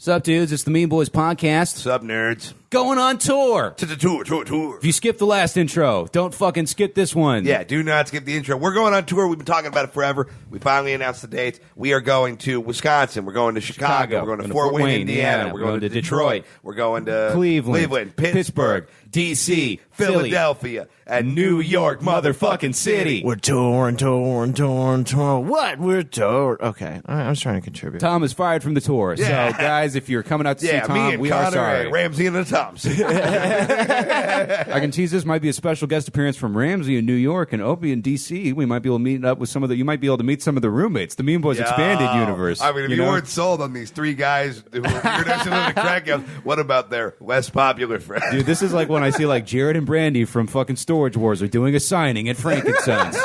What's up, dudes? It's the Mean Boys Podcast. What's up, nerds? Going on tour. To the tour. If you skip the last intro, don't fucking skip this one. Yeah, do not skip the intro. We're going on tour. We've been talking about it forever. We finally announced the dates. We are going to Wisconsin. We're going to Chicago. We're going to Fort Wayne, Indiana. We're going to Detroit. We're going to Cleveland, Pittsburgh, D.C., Philadelphia, and New York motherfucking City. We're touring. What? We're touring. Okay, I was trying to contribute. Tom is fired from the tour. Yeah. So, guys, if you're coming out to see me Tom, and we Connor are sorry. and Ramsey and the Thompson. I can tease this might be a special guest appearance from Ramsey in New York and Opie in D.C. We might be able to meet up with some of the. You might be able to meet some of the roommates. The Mean Boys Expanded universe. I mean, if you weren't sold on these three guys who were introducing them to crack house, what about their less popular friends? Dude, this is like when I see like Jared and Brandy from fucking Storage Wars are doing a signing at Frankenstein's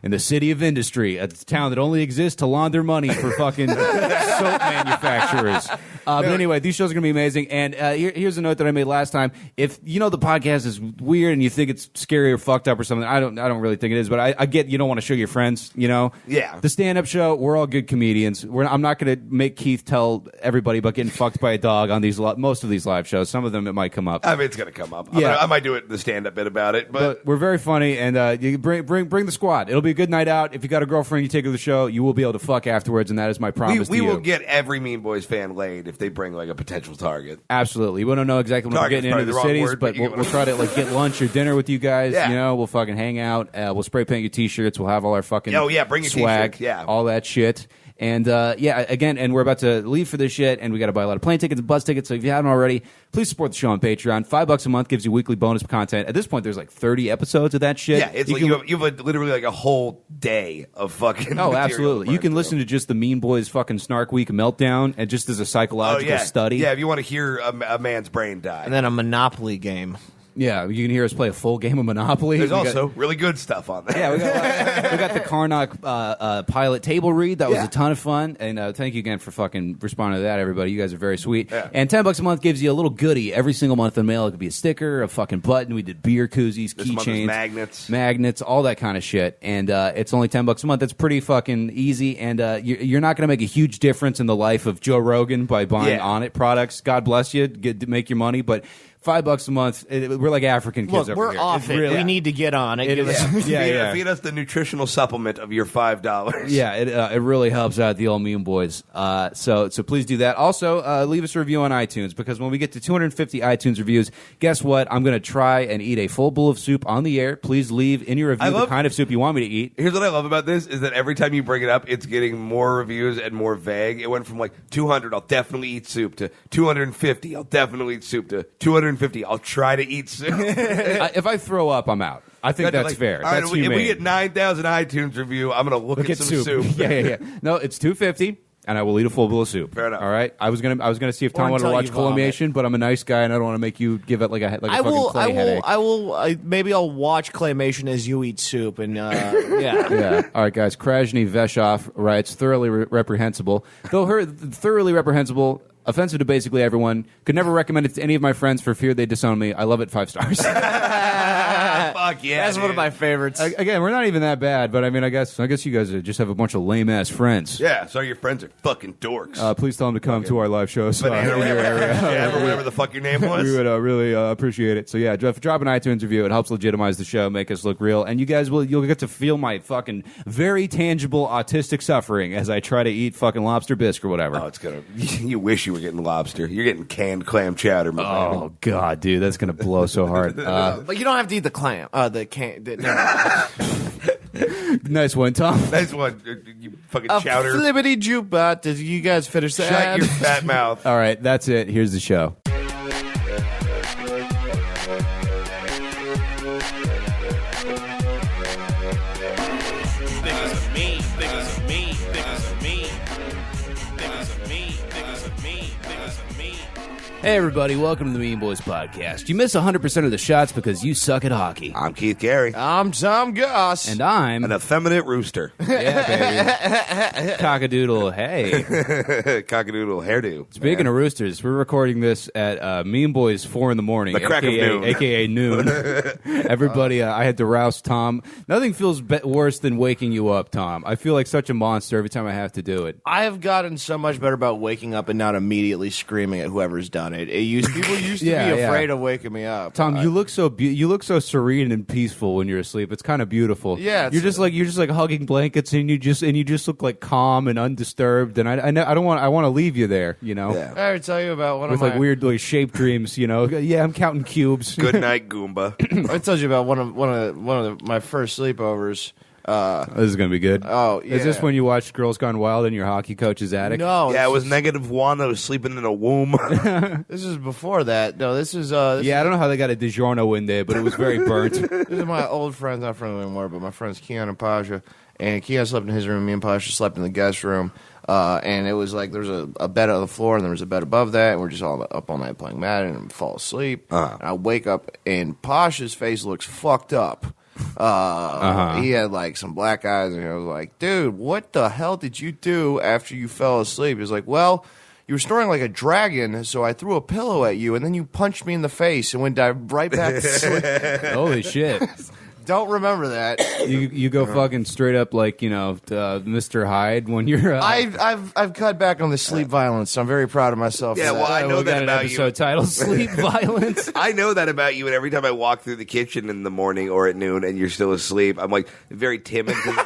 in the city of industry, a town that only exists to launder money for fucking soap manufacturers. But anyway, these shows are going to be amazing. And here's a note that I made last time. If you know the podcast is weird and you think it's scary or fucked up or something, I don't really think it is. But I get you don't want to show your friends, you know? Yeah. The stand-up show, we're all good comedians. I'm not going to make Keith tell everybody about getting fucked by a dog on these most of these live shows. Some of them it might come up. I mean, it's going to come up. Yeah. I might do it in the stand-up bit about it. But we're very funny, and you bring the squad. It'll be a good night out. If you got a girlfriend, you take her to the show, you will be able to fuck afterwards, and that is my promise to we you. will get every Mean Boys fan laid if they bring like a potential target. Absolutely. We don't know exactly when we're getting into the cities, word, but we'll try to like get lunch or dinner with you guys. Yeah. You know, we'll fucking hang out. We'll spray paint your T-shirts. We'll have all our fucking bring your swag, T-shirts. Yeah, all that shit. And again, and we're about to leave for this shit, and we got to buy a lot of plane tickets and bus tickets. So if you haven't already, please support the show on Patreon. $5 a month gives you weekly bonus content. At this point, there's like 30 episodes of that shit. Yeah, it's you have literally like a whole day of fucking. Oh, absolutely! You can listen to just the Mean Boys fucking Snark Week meltdown, and just as a psychological study. Yeah, if you want to hear a man's brain die, And then a Monopoly game. Yeah, you can hear us play a full game of Monopoly. There's also really good stuff on there. Yeah, we got the Karnak pilot table read. That was a ton of fun. And thank you again for fucking responding to that, everybody. You guys are very sweet. Yeah. And $10 a month gives you a little goodie every single month in the mail. It could be a sticker, a fucking button. We did beer koozies, keychains, magnets, all that kind of shit. And it's only $10 a month. That's pretty fucking easy. And you're not going to make a huge difference in the life of Joe Rogan by buying On It products. God bless you. Make your money, but $5 a month. We're like African kids. Look, over we're here. off it. Really, we need to get on it. Feed us the nutritional supplement of your $5. Yeah, it really helps out the old Mean Boys. So please do that. Also, leave us a review on iTunes, because when we get to 250 iTunes reviews, guess what? I'm going to try and eat a full bowl of soup on the air. Please leave in your review the kind of soup you want me to eat. Here's what I love about this is that every time you bring it up, it's getting more reviews and more vague. It went from like 200, I'll definitely eat soup, to 250, I'll definitely eat soup, to 250, I'll try to eat soup. If I throw up, I'm out. I think that's fair. That's right, humane. If we get 9,000 iTunes review, I'm going to look at some soup. Yeah. No, it's 250. And I will eat a full bowl of soup. Fair enough. All right. I was gonna see if Tom wanted to watch Claymation, but I'm a nice guy and I don't want to make you give it like a fucking clay headache. Maybe I'll watch Claymation as you eat soup, and yeah. All right, guys. Krasny Veshov writes, thoroughly reprehensible. Though thoroughly reprehensible, offensive to basically everyone. Could never recommend it to any of my friends for fear they disown me. I love it. 5 stars. Fuck yeah, that's one of my favorites. Again, we're not even that bad, but I mean, I guess you guys just have a bunch of lame ass friends. Yeah, so your friends are fucking dorks. Please tell them to come to our live shows in your area. Yeah, whatever the fuck your name was. We would really appreciate it. So yeah, drop an iTunes review. It helps legitimize the show, make us look real, and you guys you'll get to feel my fucking very tangible autistic suffering as I try to eat fucking lobster bisque or whatever. Oh, it's gonna. You wish you were getting lobster. You're getting canned clam chowder. Oh god, dude, that's gonna blow so hard. But you don't have to eat the clam. Nice one, Tom. Nice one, you fucking a chowder. Flippity jukebot. Did you guys finish that? Shut your fat mouth. All right, that's it. Here's the show. Hey everybody, welcome to the Mean Boys Podcast. You miss 100% of the shots because you suck at hockey. I'm Keith Carey. I'm Tom Goss. And I'm... an effeminate rooster. Yeah, baby. Cockadoodle, hey. Cockadoodle hairdo. Speaking of roosters, we're recording this at Mean Boys 4 in the morning. The crack of noon. AKA noon. Everybody, I had to rouse Tom. Nothing feels worse than waking you up, Tom. I feel like such a monster every time I have to do it. I have gotten so much better about waking up and not immediately screaming at whoever's done it. People used to Yeah, be yeah. afraid of waking me up. Tom, you look so you look so serene and peaceful when you're asleep. It's kind of beautiful. Yeah, you're just like hugging blankets, and you just look like calm and undisturbed. And I don't want I want to leave you there. You know, Yeah. I ever tell you about one with of like my weird like shape dreams. You know, yeah, I'm counting cubes. Good night, Goomba. I told you about one of my first sleepovers. This is gonna be good. Oh, Is this yeah. when you watched Girls Gone Wild in your hockey coach's attic? No, Yeah, it was this negative one. I was sleeping in a womb. This is before that. No, this is Yeah, I don't know how they got a DiGiorno in there, but it was very burnt. This is my old friends, not friends anymore, but my friends Keon and Pasha. And Keon slept in his room, me and Pasha slept in the guest room. And it was like there was a bed on the floor, and there was a bed above that, and we're just all up all night playing Madden and fall asleep. And I wake up, and Pasha's face looks fucked up. He had like some black eyes, and I was like, dude, what the hell did you do after you fell asleep? He was like, well, you were snoring like a dragon, so I threw a pillow at you, and then you punched me in the face and went right back to sleep. Holy shit! Don't remember that. You go fucking straight up like Mr. Hyde when you're. I've cut back on the sleep violence. So I'm very proud of myself. Yeah, for that. well, I know we that got an about episode you. titled "Sleep Violence." I know that about you, and every time I walk through the kitchen in the morning or at noon and you're still asleep, I'm like very timid. 'Cause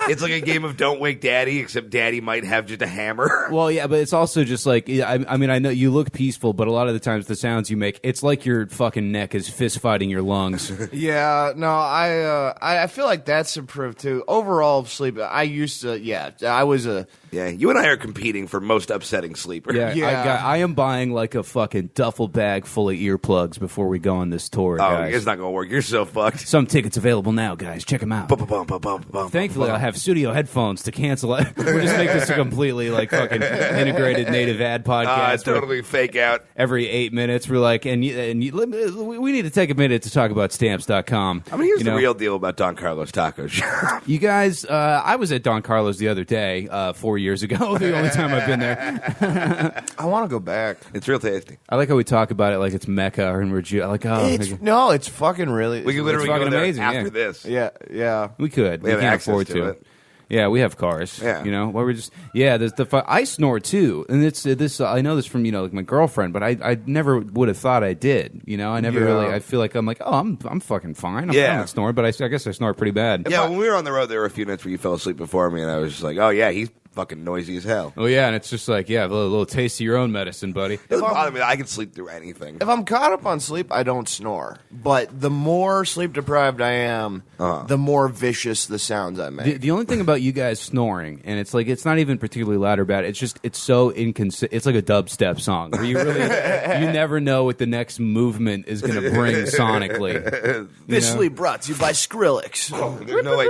it's like a game of Don't Wake Daddy, except Daddy might have just a hammer. Well, yeah, but it's also just like I mean, I know you look peaceful, but a lot of the times the sounds you make, it's like your fucking neck is fist fighting your lungs. Yeah, no, I feel like that's improved too. Overall sleep, I used to. Yeah, I was a. Yeah, you and I are competing for most upsetting sleeper. Yeah, Yeah. I am buying like a fucking duffel bag full of earplugs before we go on this tour, Oh, guys. it's not going to work. You're so fucked. Some tickets available now, guys. Check them out. Bum. Thankfully, I'll have studio headphones to cancel it. We'll just make this a completely like fucking integrated native ad podcast. where Totally fake out. Every 8 minutes, we're like, we need to take a minute to talk about stamps.com. I mean, here's You the know, real deal about Don Carlos Taco Shop. You guys, I was at Don Carlos the other day, 4 years ago, the only time I've been there. I want to go back. It's real tasty. I like how we talk about it like it's Mecca and we're like, oh, It's fucking really. We can literally fucking go there amazing, after yeah. this. Yeah. we could. We We have can't access afford to to. it. Yeah, we have cars. Yeah. You know, why we're just I snore too, and it's this. I know this from like my girlfriend, but I never would have thought I did. You know, I never Yeah. really. I feel like I'm like, oh, I'm fucking fine. I'm Yeah. fine with snoring, but I guess I snore pretty bad. Yeah, when we were on the road, there were a few nights where you fell asleep before me, and I was just like, oh, yeah, he's fucking noisy as hell. Oh yeah, and it's just like a little taste of your own medicine, buddy. It doesn't bother me. I can sleep through anything. If I'm caught up on sleep, I don't snore. But the more sleep deprived I am, the more vicious the sounds I make. The only thing about you guys snoring, and it's like it's not even particularly loud or bad. It's just it's so inconsistent. It's like a dubstep song where you really you never know what the next movement is going to bring sonically. This know? sleep brought to you by Skrillex. There's no, like,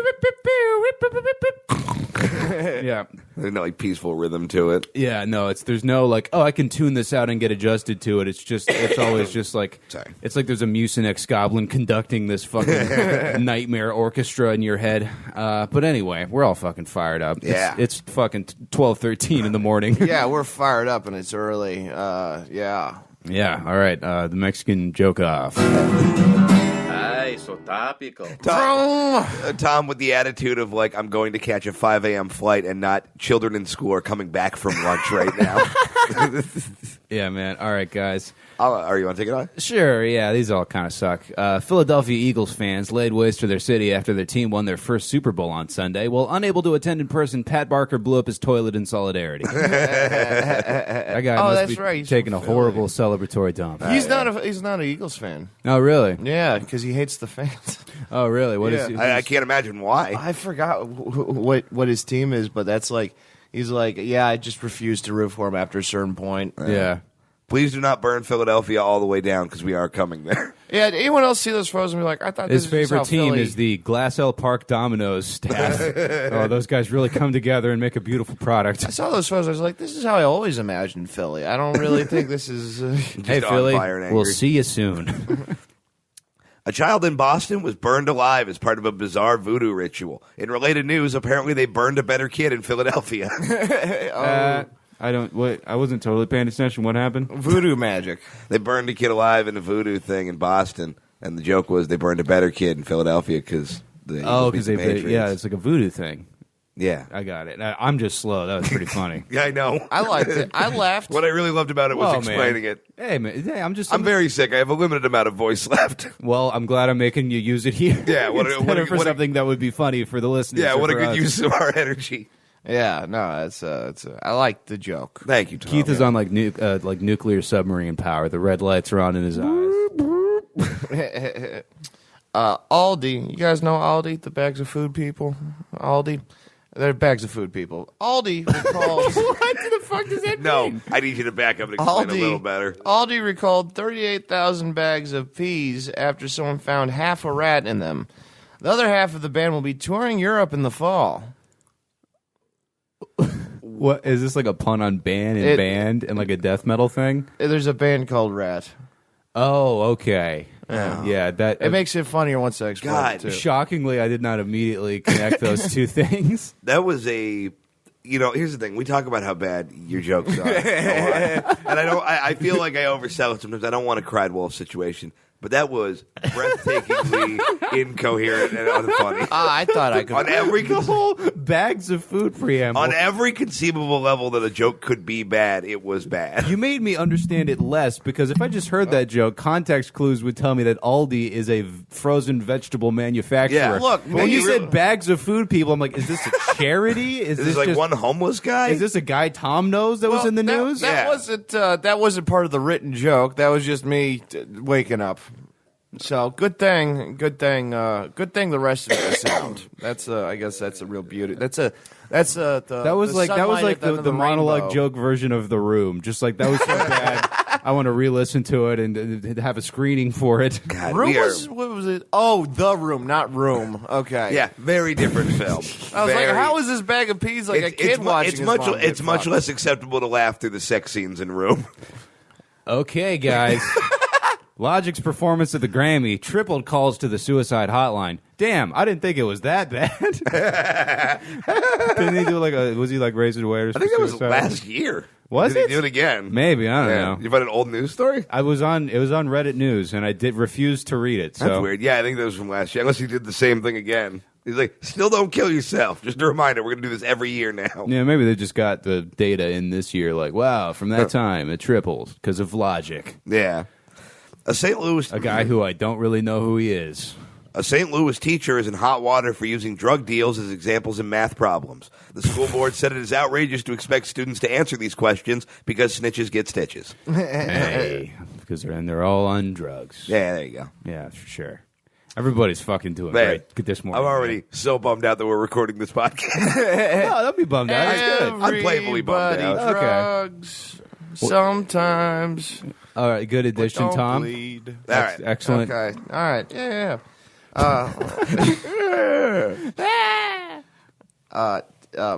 Yeah. there's no, like, peaceful rhythm to it. Yeah, no, there's no like, oh, I can tune this out and get adjusted to it. It's always just like, Sorry. it's like there's a Mucinex goblin conducting this fucking nightmare orchestra in your head. But anyway, we're all fucking fired up. Yeah. It's fucking 12:13 in the morning. Yeah, we're fired up and it's early. Yeah. Yeah, all right, the Mexican joke off. Ay, so topical. Tom with the attitude of, like, I'm going to catch a 5 a.m. flight and not children in school are coming back from lunch right now. Yeah, man. All right, guys. Are you want to take it on? Sure, yeah, these all kind of suck. Philadelphia Eagles fans laid waste to their city after their team won their first Super Bowl on Sunday. While unable to attend in person, Pat Barker blew up his toilet in solidarity. That guy must that's be right, he's taking a from Philly. horrible celebratory dump. He's not an Eagles fan. Oh, really? Yeah, because he hates the fans. Oh, really? What is? Yeah. I can't imagine why. I forgot what his team is, but that's like he's like, yeah, I just refuse to root for him after a certain point. Yeah. Please do not burn Philadelphia all the way down because we are coming there. Yeah, did anyone else see those photos and be like, I thought His this is favorite how team Philly- is the Glassell Park Dominoes staff. Oh, those guys really come together and make a beautiful product. I saw those photos. I was like, this is how I always imagined Philly. I don't really think this is. Hey, on Philly, fire and we'll angry. see you soon. A child in Boston was burned alive as part of a bizarre voodoo ritual. In related news, apparently they burned a better kid in Philadelphia. I wasn't totally paying attention. What happened? Voodoo magic. They burned a kid alive in a voodoo thing in Boston, and the joke was they burned a better kid in Philadelphia because the Eagles beat the Patriots. Yeah, it's like a voodoo thing. Yeah. I got it. I'm just slow. That was pretty funny. Yeah, I know. I liked it. I laughed. What I really loved about it was Well, explaining man. it. Hey, man. Hey, I'm very sick. I have a limited amount of voice left. Well, I'm glad I'm making you use it here. Yeah, Instead of for something that would be funny for the listeners. Yeah, or what a for good us. use of our energy. Yeah, no, I like the joke. Thank you, Tom. Keith is on like nuclear submarine power. The red lights are on in his eyes. Aldi, you guys know Aldi, the bags of food people? Aldi? They're bags of food people. Aldi recalls... What the fuck does that No, I need you to back up and explain a little better. Aldi recalled 38,000 bags of peas after someone found half a rat in them. The other half of the band will be touring Europe in the fall. What is this, like a pun on band and like a death metal thing? There's a band called Rat. Oh, okay. Yeah, that It makes it funnier once I explain God, it, too. shockingly, I did not immediately connect those two things. That was a... here's the thing. We talk about how bad your jokes are. a lot. And I feel like I oversell it sometimes. I don't want a cried wolf situation. But that was breathtakingly incoherent and unfunny. I thought I could... On every The whole bags of food preamble. on every conceivable level that a joke could be bad, it was bad. You made me understand it less because if I just heard that joke, context clues would tell me that Aldi is a frozen vegetable manufacturer. Yeah, look, But when you really- said bags of food people, I'm like, is this a charity? Is This this is like just, one homeless guy? Is this a guy Tom knows that was in the news? That Yeah. wasn't part of the written joke. That was just me waking up. So good thing the rest of it is sound. That's I guess that's a real beauty. That's That was like the monologue joke version of The Room. Just like that was so bad. I want to re-listen to it and have a screening for it. God, Room we are- was, what was it? Oh, The Room, not Room. Okay. yeah, very different film. I was Very- like, how is this bag of peas like a kid watching? It's his much. mom It's get much fucked? less acceptable to laugh through the sex scenes in Room. Okay, guys. Logic's performance at the Grammy tripled calls to the suicide hotline. Damn, I didn't think it was that bad. Didn't he do was he like razor waiters? I think that was suicide? last year. Was Did it? he do it again? Maybe, I don't know. You find an old news story? It was on Reddit News, and I did refuse to read it. So That's weird. Yeah, I think that was from last year. Unless he did the same thing again. He's like, still don't kill yourself. Just a reminder, we're going to do this every year now. yeah, maybe they just got the data in this year. Like, wow, from that time it tripled because of Logic, Yeah. A St. Louis who I don't really know who he is. A St. Louis teacher is in hot water for using drug deals as examples in math problems. The school board said it is outrageous to expect students to answer these questions because snitches get stitches. Hey, because they're all on drugs. Yeah, there you go. Yeah, for sure. Everybody's fucking doing Man, great this morning. I'm already so bummed out that we're recording this podcast. Oh, don't be bummed out. That's good. I'm playfully bummed Everybody out. Okay. drugs. Sometimes. All right, good addition, Don't Tom. bleed. All right. Excellent. Okay. All right. Yeah.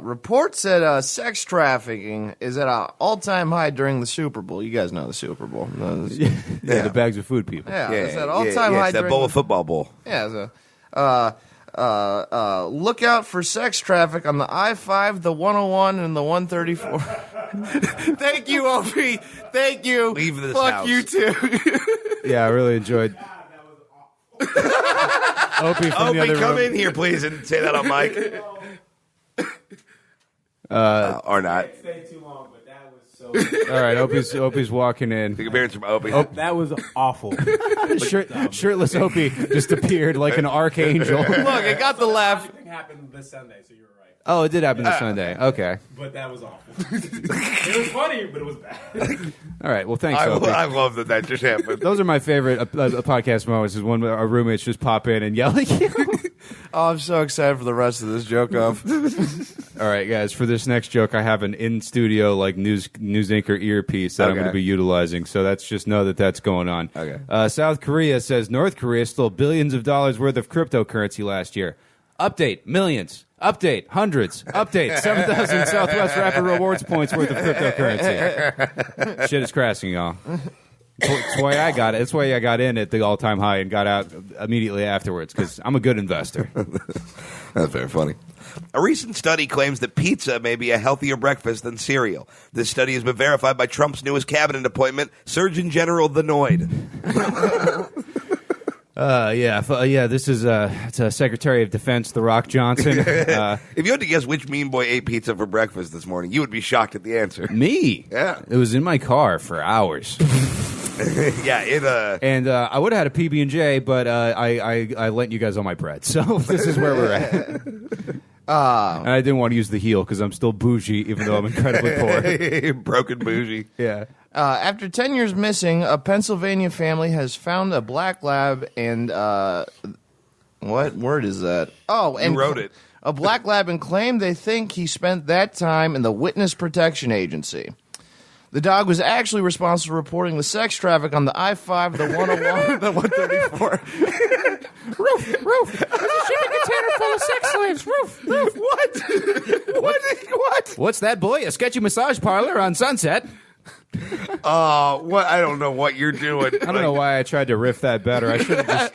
Report said sex trafficking is at an all-time high during the Super Bowl. You guys know the Super Bowl. Yeah, the bags of food people. Yeah, it's at all-time high it's that during bowl the- of football bowl. Yeah. Look out for sex traffic on the I-5, the 101, and the 134. Thank you, Opie. Thank you. Leave this Fuck house. you too. Yeah, I really enjoyed. Opie from the Opie, other come room. in here, please, and say that on mic. Or not. Stay too long, but that was so. All right, Opie's walking in. Big appearance from Opie. That was awful. Shirtless Opie just appeared like an archangel. Look, I got the laugh. Everything happened this Sunday, so you were right. Oh, it did happen this Sunday. Okay. But that was awful. It was funny, but it was bad. All right. Well, thanks, I Opie. love that just happened. Those are my favorite podcast moments. Is when our roommates just pop in and yell at you. Oh, I'm so excited for the rest of this joke off. All right, guys. For this next joke, I have an in-studio like news anchor earpiece that I'm Okay. going to be utilizing. So that's just know that that's going on. Okay. South Korea says North Korea stole billions of dollars worth of cryptocurrency last year. Update: millions. Update: hundreds. Update: 7,000 Southwest Rapid Rewards points worth of cryptocurrency. Shit is crashing, y'all. That's why I got it. That's why I got in at the all-time high and got out immediately afterwards because I'm a good investor. That's very funny. A recent study claims that pizza may be a healthier breakfast than cereal. This study has been verified by Trump's newest cabinet appointment, Surgeon General the Noid. This is it's Secretary of Defense, The Rock Johnson. If you had to guess which Mean Boy ate pizza for breakfast this morning, you would be shocked at the answer. Me? Yeah. It was in my car for hours. Yeah, And I would have had a PB&J, but I lent you guys all my bread. So this is where we're at. And I didn't want to use the heel because I'm still bougie, even though I'm incredibly poor. broken bougie. Yeah. After 10 years missing, a Pennsylvania family has found a black lab and what word is that? Oh, and You wrote it. A black lab and claim they think he spent that time in the Witness Protection Agency. The dog was actually responsible for reporting the sex traffic on the I-5, the 101, the 134. Roof. There's a shipping container full of sex slaves. Roof. What? What's that, boy? A sketchy massage parlor on Sunset? What? I don't know what you're doing. I don't know why I tried to riff that better. I should have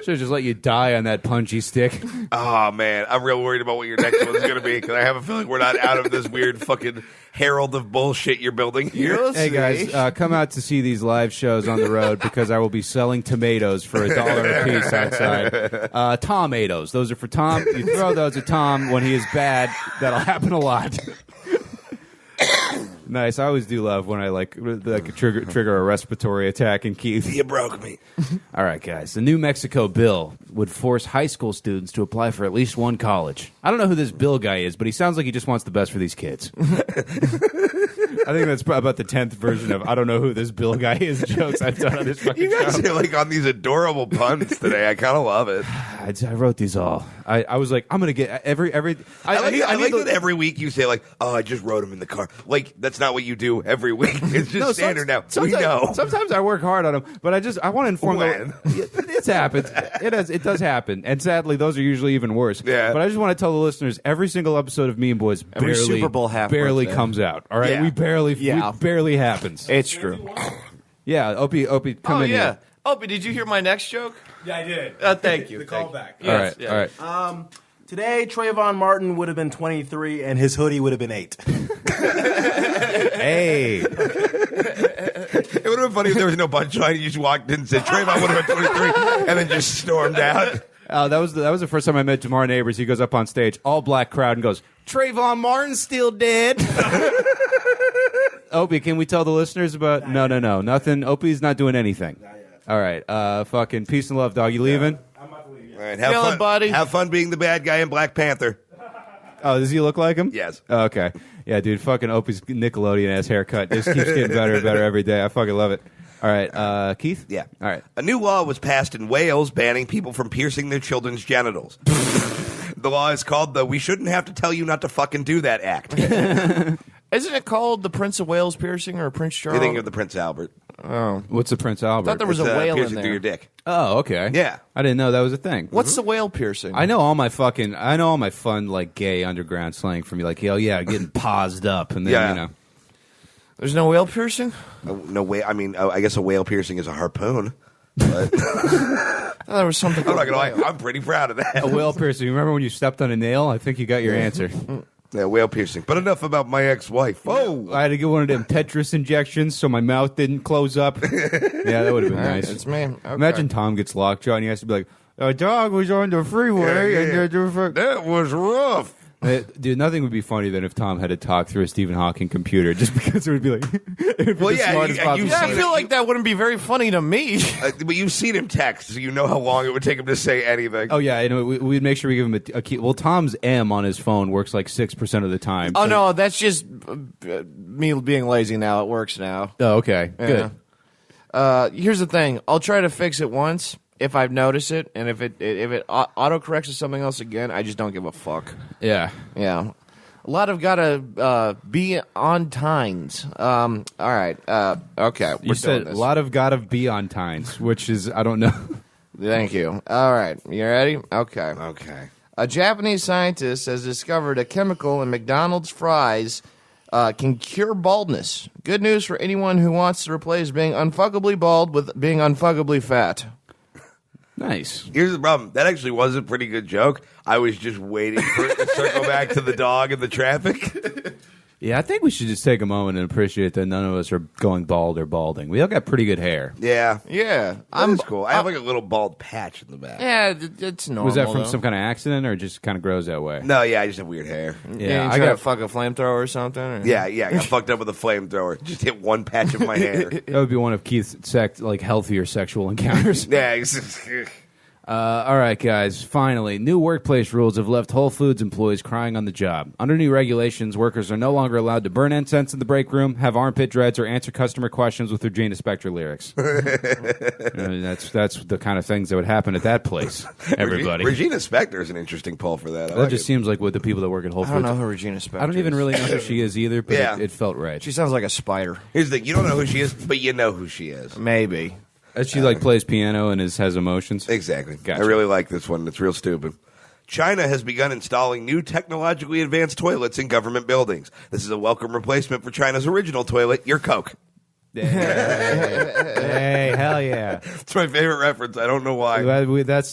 just let you die on that punchy stick. Oh, man. I'm real worried about what your next one's going to be because I have a feeling we're not out of this weird fucking herald of bullshit you're building here. Hey guys, come out to see these live shows on the road because I will be selling tomatoes for $1 a piece outside. Tomatoes. Those are for Tom. You throw those at Tom when he is bad. That'll happen a lot. Nice. I always do love when I trigger a respiratory attack in Keith. You broke me. All right, guys. The New Mexico bill would force high school students to apply for at least one college. I don't know who this Bill guy is, but he sounds like he just wants the best for these kids. I think that's about the 10th version of I don't know who this Bill guy is jokes I've done on this fucking You guys show. are like on these adorable puns today. I kind of love it. I wrote these all. I was like, I'm going to get every. I like that every week you say like, oh, I just wrote them in the car. Like that's not what you do every week. It's just standard now. We know. Sometimes I work hard on them, but I want to inform them. It's happened. It does happen, and sadly, those are usually even worse. Yeah. But I just want to tell the listeners, every single episode of Mean Boys Every Super Bowl half barely birthday. comes out. All right, Yeah. we barely happens. It's true. Yeah, Opie, come in here. Opie, did you hear my next joke? Yeah, I did. Thank you. The callback. All right, all right. Today, Trayvon Martin would have been 23, and his hoodie would have been 8. Hey, It would have been funny if there was no punchline. You just walked in and said Trayvon would have been 23, and then just stormed out. that was the first time I met Jamar Neighbors. He goes up on stage, all black crowd, and goes, "Trayvon Martin's still dead." Opie, can we tell the listeners about? No, nothing. Opie's not doing anything. All right, fucking peace and love, dog. You leaving? I'm about to leave. All right, Kill him, buddy. Have fun being the bad guy in Black Panther. Oh, does he look like him? Yes. Oh, okay. Yeah, dude, fucking Opie's Nickelodeon ass haircut just keeps getting better and better every day. I fucking love it. All right, Keith? Yeah. All right. A new law was passed in Wales banning people from piercing their children's genitals. The law is called the We Shouldn't Have to Tell You Not to Fucking Do That Act. Isn't it called the Prince of Wales piercing or Prince Charles? You think of the Prince Albert. What's the Prince Albert? I thought there was It's, a whale in piercing there. through your dick. Oh, okay. Yeah. I didn't know that was a thing. What's the whale piercing? I know all my fun like gay underground slang from you, like, oh yeah, getting paused up, and then Yeah. you know. There's no whale piercing? No way. I mean, I guess a whale piercing is a harpoon. But I thought there was something. I'm not gonna lie. I'm pretty proud of that. A whale piercing. You remember when you stepped on a nail? I think you got your answer. Yeah, whale piercing. But enough about my ex-wife. Oh, I had to get one of them Tetris injections so my mouth didn't close up. Yeah, that would have been nice. It's me. Okay. Imagine Tom gets lockjaw and he has to be like, a dog was on the freeway. And that was rough. Dude, nothing would be funnier than if Tom had to talk through a Stephen Hawking computer just because it would be like, it would be Well, the yeah, smartest you- possible Yeah, I thing. feel like that wouldn't be very funny to me. But you've seen him text, so you know how long it would take him to say anything. Oh, yeah, we'd make sure we give him a key. Well, Tom's M on his phone works like 6% of the time. Oh so- no, that's just me being lazy now. It works now. Oh, okay. Good. Here's the thing. I'll try to fix it once if I've noticed it, and if it auto corrects to something else again, I just don't give a fuck. Yeah. Yeah. A lot of gotta be on times. All right. Okay. You said a lot of gotta be on times, which is, I don't know. Thank you. All right. You ready? Okay. Okay. A Japanese scientist has discovered a chemical in McDonald's fries can cure baldness. Good news for anyone who wants to replace being unfuckably bald with being unfuckably fat. Nice. Here's the problem. That actually was a pretty good joke. I was just waiting for it to circle back to the dog and the traffic. Yeah, I think we should just take a moment and appreciate that none of us are going bald or balding. We all got pretty good hair. Yeah. Yeah, That's cool. I have like a little bald patch in the back. Yeah, it's normal. Was that from though. some kind of accident or just kind of grows that way? No, yeah, I just have weird hair. Yeah, I I got got to fuck a flamethrower or something. Or? Yeah, I got fucked up with a flamethrower. Just hit one patch of my hair. that would be one of Keith's healthier sexual encounters. Yeah. All right, guys. Finally, new workplace rules have left Whole Foods employees crying on the job. Under new regulations, workers are no longer allowed to burn incense in the break room, have armpit dreads, or answer customer questions with Regina Spektor lyrics. That's the kind of things that would happen at that place. Everybody. Regina Spektor is an interesting poll for that. I That like just it. seems like what the people that work at Whole I Foods. don't know who Regina Spektor I don't even is. really know who she is either, but Yeah. it felt right. She sounds like a spider. Here's the thing: you don't know who she is, but you know who she is. Maybe. She plays piano and has emotions. Exactly. Gotcha. I really like this one. It's real stupid. China has begun installing new technologically advanced toilets in government buildings. This is a welcome replacement for China's original toilet, your Coke. Hey, hell yeah! It's my favorite reference. I don't know why. We got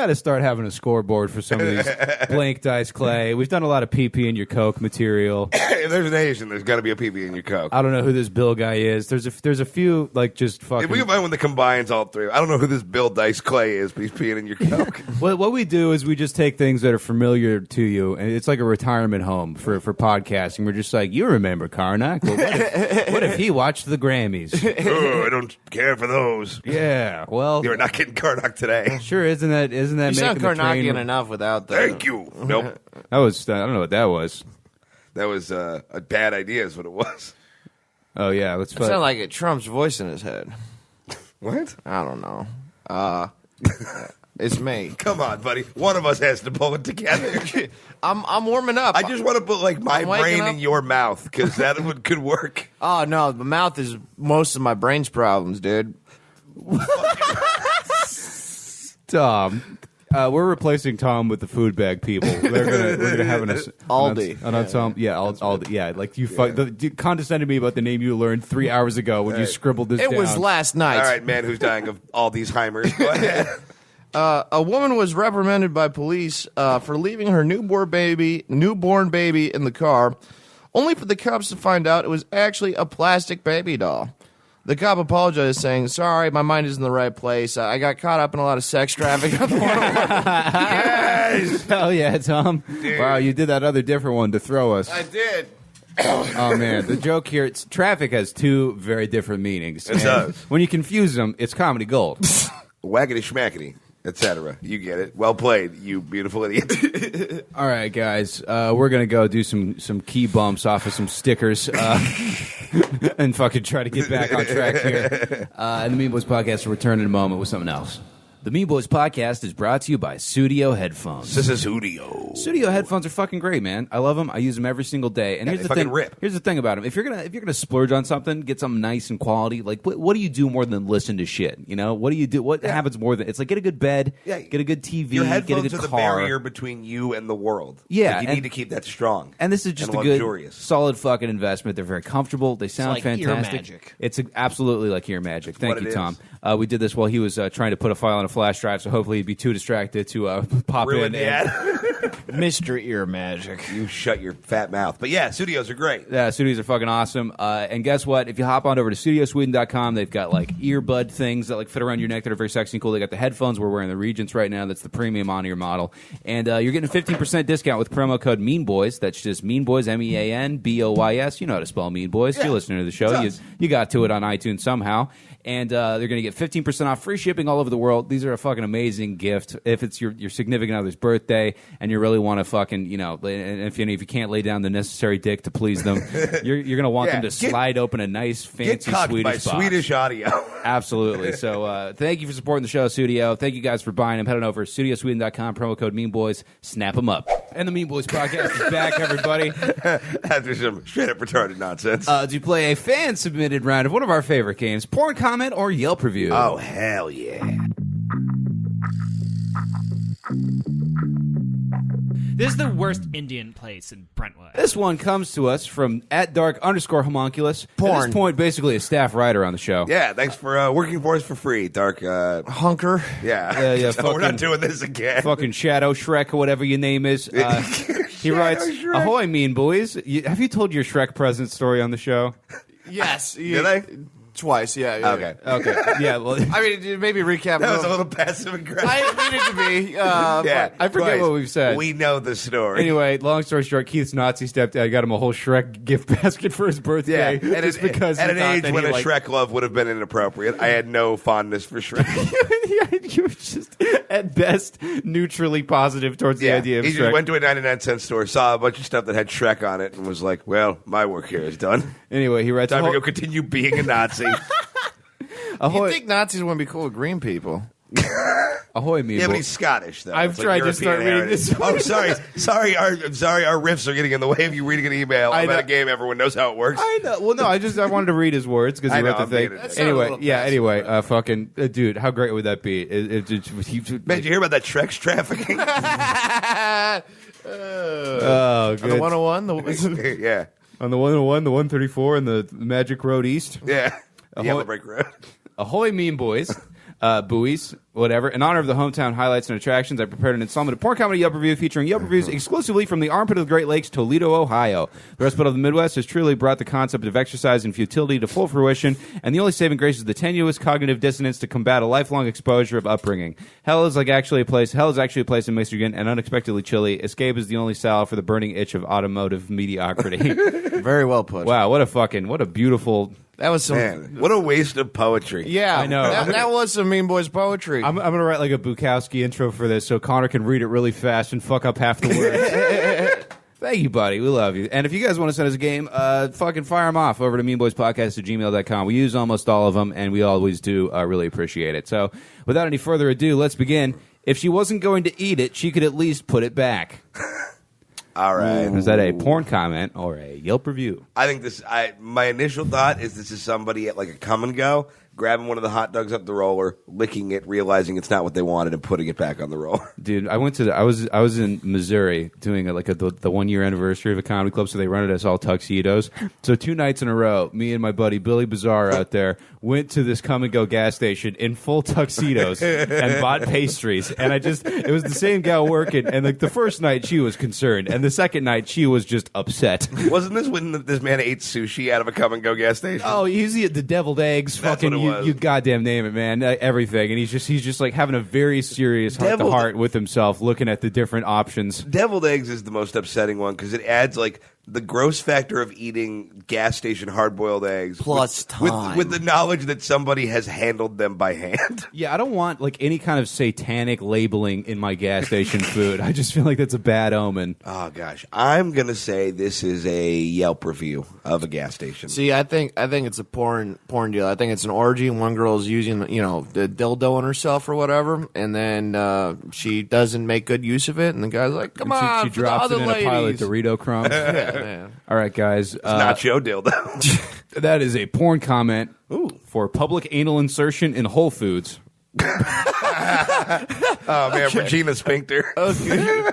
to start having a scoreboard for some of these blank dice Clay. We've done a lot of PP in your Coke material. If there's an Asian, there's got to be a PB in your Coke. I don't know who this Bill guy is. There's a few just fucking. If we can find one that combines all three, I don't know who this Bill Dice Clay is, but he's peeing in your Coke. What we do is we just take things that are familiar to you, and it's like a retirement home for podcasting. We're just like, you remember Karnak? Well, what if he watched the Grammys? Oh, I don't care for those. Yeah, well, You're not getting Karnak today. sure. Isn't that You making sound the train? Karnakian enough without the... Thank you. Nope. That was I don't know what that was. That was a bad idea is what it was. Oh yeah, let's. It sounded like it Trump's voice in his head. What? I don't know. It's me. Come on, buddy. One of us has to pull it together. I'm warming up. I just want to put like my I'm waking brain up. in your mouth because that could work. Oh no, the mouth is most of my brain's problems, dude. Tom. We're replacing Tom with the food bag people. We're gonna have Aldi. an ensemble. Yeah, Aldi. Yeah, like you condescended me about the name you learned 3 hours ago when you scribbled this It down. was last night. All right, man who's dying of all these Heimers. Go ahead. A woman was reprimanded by police for leaving her newborn baby in the car, only for the cops to find out it was actually a plastic baby doll. The cop apologized, saying, "Sorry, my mind is in the right place. I got caught up in a lot of sex traffic on the 101." Yes. Hell yeah, Tom! Wow, you did that other different one to throw us. I did. Oh man, the joke here: traffic has two very different meanings. It does. When you confuse them, it's comedy gold. Waggity schmackety, etc. You get it. Well played, you beautiful idiot. All right, guys, we're gonna go do some key bumps off of some stickers and fucking try to get back on track here. And the Mean Boys Podcast will return in a moment with something else. The Mean Boys Podcast is sbrought to you by Studio Headphones. This is Hoodio. Studio headphones are fucking great, man. I love them. I use them every single day. And Yeah, here's they the thing. fucking rip. Here's the thing about them. If you're gonna splurge on something, get something nice and quality. Like, what do you do more than listen to shit? You know, what do you do? What happens more than? It's like get a good bed, get a good TV, Your get a headphones good are the car. barrier between you and the world. Yeah, Like, you and- need to keep that strong. And this is just and a good, luxurious. solid fucking investment. They're very comfortable. They sound like ear fantastic. magic. It's absolutely like ear magic. Thank What you, it Tom. is. We did this while he was trying to put a file on a flash drive, so hopefully he'd be too distracted to pop Ruin in. the and- ad. Mr. Ear Magic. You shut your fat mouth. But yeah, studios are great. Yeah, studios are fucking awesome. And guess what? If you hop on over to studiosweden.com, they've got like earbud things that like fit around your neck that are very sexy and cool. They got the headphones. We're wearing the Regents right now. That's the premium on-ear model. And you're getting a 15% discount with promo code MEANBOYS. That's just Mean Boys, MEANBOYS. You know how to spell Mean Boys. You're listening to the show. You got to it on iTunes somehow. And they're going to get 15% off, free shipping all over the world. These are a fucking amazing gift. If it's your significant other's birthday and you really want to fucking, you know, and if you can't lay down the necessary dick to please them, you're going to want Yeah, them to slide open a nice, Get fancy cocked Swedish by box. Swedish audio. Absolutely. So thank you for supporting the show, Studio. Thank you guys for buying them. Head on over to studiosweden.com, promo code MEANBOYS. Snap them up. And the Mean Boys Podcast is back, everybody. After some straight up retarded nonsense. To play a fan-submitted round of one of our favorite games, Porn Comment or Yelp Review. Oh, hell yeah. This is the worst Indian place in Brentwood. This one comes to us from @dark_homunculus. At Porn. this point, basically a staff writer on the show. Yeah, thanks for working for us for free, Dark. Hunker. Yeah. Yeah, No, we're fucking- not doing this again. Fucking Shadow Shrek or whatever your name is. He writes, Shrek. "Ahoy, mean boys! Have you told your Shrek present story on the show?" Yes. Did I? Twice, yeah. Okay. Okay, yeah. Well, I mean, maybe recap. That was a little passive aggressive. I didn't mean it to be. Yeah, I forget twice. what we've said. We know the story. Anyway, long story short, Keith's Nazi stepdad got him a whole Shrek gift basket for his birthday. yeah, just because at he an thought age that when he a liked- Shrek love would have been inappropriate, I had no fondness for Shrek. Yeah, you were just at best neutrally positive towards the idea of he Shrek. just went to a 99-cent store, saw a bunch of stuff that had Shrek on it, and was like, "Well, my work here is done. Anyway, he writes, Time to "Ahoy, go continue being a Nazi." ahoy, You think Nazis wouldn't be cool with green people? ahoy, mean Yeah, but boy." he's Scottish, though. I've It's tried to European start reading heritage. this. Oh, sorry. I'm sorry. Our riffs are getting in the way of you reading an email I about know. a game everyone knows how it works. I know. Well, no, I wanted to read his words because I he know, wrote the I'm thing. being a dick. Anyway, That sounded a little yeah. passive, Anyway, fucking dude, how great would that be? Man, did you hear about that Shrek's trafficking? Oh, good. The 101? The, yeah, On the 101, the 134, and the Magic Road East. yeah. Ahoy. Yellow Brick Road. Ahoy, mean boys. Buoys, whatever. In honor of the hometown highlights and attractions, I prepared an installment of Porn Comedy Yelp Review featuring Yelp reviews exclusively from the armpit of the Great Lakes, Toledo, Ohio. The rest of the Midwest has truly brought the concept of exercise and futility to full fruition, and the only saving grace is the tenuous cognitive dissonance to combat a lifelong exposure of upbringing. Hell is actually a place in Michigan, and unexpectedly chilly. Escape is the only salve for the burning itch of automotive mediocrity. very well put. Wow, what a beautiful. That was some. Man, what a waste of poetry. Yeah, I know. That was some Mean Boys poetry. I'm going to write like a Bukowski intro for this so Connor can read it really fast and fuck up half the words. Thank you, buddy. We love you. And if you guys want to send us a game, fucking fire them off over to meanboyspodcast@gmail.com. We use almost all of them, and we always do really appreciate it. So without any further ado, let's begin. If she wasn't going to eat it, she could at least put it back. All right. Is that a porn comment or a Yelp review? I think my initial thought is this is somebody at like a come and go, grabbing one of the hot dogs up the roller, licking it, realizing it's not what they wanted, and putting it back on the roller. Dude, I was in Missouri doing the 1 year anniversary of a comedy club, so they rented us all tuxedos. So 2 nights in a row, me and my buddy Billy Bazaar out there went to this come and go gas station in full tuxedos and bought pastries. And it was the same gal working. And like the first night she was concerned, and the second night she was just upset. Wasn't this when this man ate sushi out of a come and go gas station? Oh, he's the deviled eggs, That's fucking what it was. you goddamn name it, man. Everything, and he's just like having a very serious heart to Deviled- heart with himself, looking at the different options. Deviled eggs is the most upsetting one because it adds like the gross factor of eating gas station hard-boiled eggs Plus time. with the knowledge that somebody has handled them by hand. Yeah, I don't want like any kind of satanic labeling in my gas station food. I just feel like that's a bad omen. Oh gosh, I'm gonna say this is a Yelp review of a gas station. See, I think it's a porn deal. I think it's an orgy, and one girl's using the dildo on herself or whatever, and then she doesn't make good use of it, and the guy's like, "Come on, She for the drops other it in ladies." a pile of Dorito crumbs. Yeah, man. All right, guys. Nacho dildo. That is a porn comment for public anal insertion in Whole Foods. Oh man, Regina Sphincter.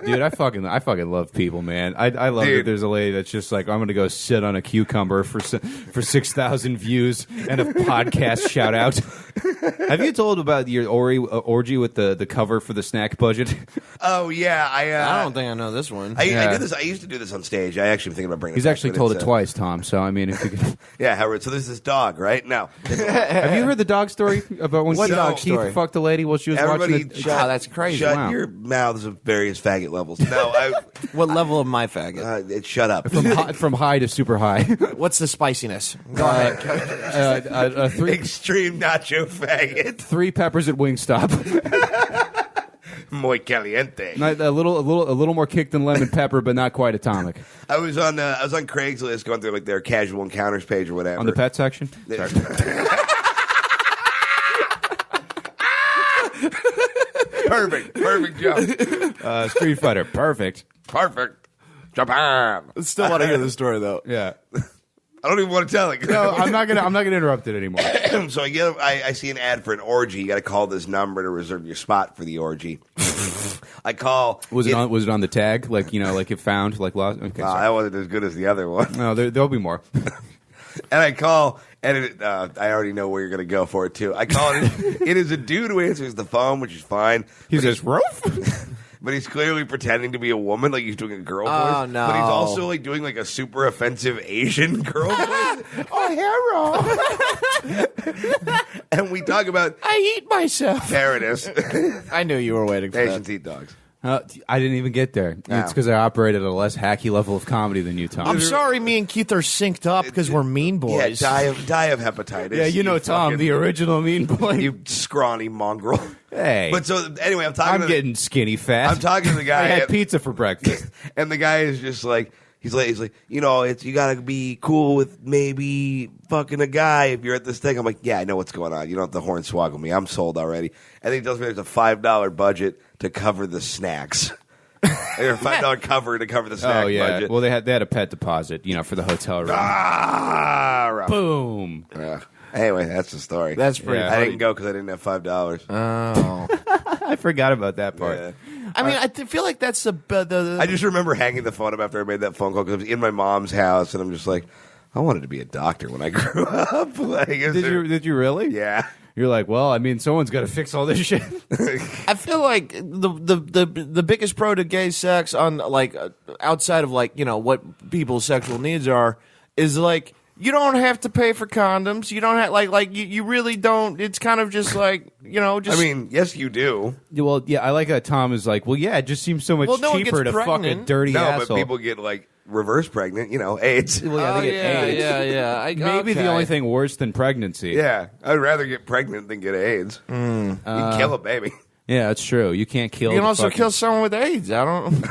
Dude, I fucking love people, man. I love that Dude. there's a lady that's just like, I'm gonna go sit on a cucumber for 6,000 views and a podcast shout out. Have you told about your orgy with the cover for the snack budget? Oh yeah, I don't think I know this one. I Yeah. did this. I used to do this on stage. I actually thinking about bringing. He's it back, actually but told it's, it twice, Tom. So I mean, if you could, Yeah, Howard. So there's this dog, right? Now, have you heard the dog story about when What Keith, dog Keith story? fucked a lady while she was everybody, watching? Wow, that's crazy. Shut Wow. your mouths of various faggot levels. No, What level of my faggot? shut up. From high to super high. What's the spiciness? Go ahead. Extreme nacho faggot. 3 peppers at Wingstop. Muy caliente. A little more kick than lemon pepper, but not quite atomic. I was on Craigslist going through like their casual encounters page or whatever. On the pet section. Perfect job. Street Fighter, perfect. Perfect. Japan. Still want to hear the story though. Yeah. I don't even want to tell it. No, I'm not gonna interrupt it anymore. So I see an ad for an orgy. You got to call this number to reserve your spot for the orgy. I call. Was it on the tag? Like like it found like lost. Okay, No, sorry. that wasn't as good as the other one. No, there'll be more. And I call, and I already know where you're going to go for it too. I call it. It is a dude who answers the phone, which is fine. He says, "Roof." but he's clearly pretending to be a woman, like he's doing a girl voice. Oh, no. But he's also like doing like a super offensive Asian girl voice. Oh, hero. And we talk about I eat myself. there it is. I knew you were waiting for Asians that. eat dogs. I didn't even get there. It's because I operate at a less hacky level of comedy than you, Tom. I'm sorry me and Keith are synced up because we're mean boys. Yeah, die of hepatitis. Yeah, you know Tom, fucking- the original mean boy. you scrawny mongrel. Hey. But so anyway, I'm talking. I'm getting skinny fast. I'm talking to the guy. I had pizza for breakfast. And the guy is just like, he's like, you know, it's you gotta be cool with maybe fucking a guy if you're at this thing. I'm like, yeah, I know what's going on. You don't have to hornswoggle me. I'm sold already. And then he tells me there's a $5 budget to cover the snacks. There's a $5 cover to cover the snack Oh yeah. budget. Well, they had a pet deposit, for the hotel room. Rough. Boom. Yeah. Anyway, that's the story. That's pretty Yeah. I funny. didn't go because I didn't have $5. Oh. I forgot about that part. Yeah. I mean, feel like that's the I just remember hanging the phone up after I made that phone call because I was in my mom's house and I'm just like, I wanted to be a doctor when I grew up. Like, Did you really? Yeah. You're like, well, I mean, someone's got to fix all this shit. I feel like the biggest pro to gay sex on like outside of like what people's sexual needs are is like you don't have to pay for condoms. You don't have like you really don't. It's kind of just like just. I mean, yes, you do. Well, yeah, I like that Tom is like, well, yeah, it just seems so much Well, no one cheaper gets to fuck a pregnant. dirty No, asshole. but people get like reverse pregnant, AIDS. Well, yeah, they get AIDS. yeah. Maybe the only thing worse than pregnancy. Yeah, I'd rather get pregnant than get AIDS. You kill a baby. Yeah, that's true. You can't kill. You can the also fucking- kill someone with AIDS. I don't.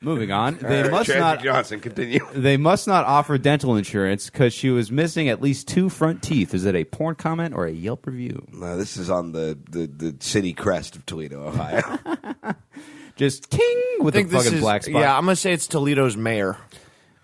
Moving on, All they right, must Tracy not. Johnson, continue. They must not offer dental insurance because she was missing at least 2 front teeth. Is it a porn comment or a Yelp review? This is on the city crest of Toledo, Ohio. Just ting with a fucking black spot. Yeah, I'm gonna say it's Toledo's mayor.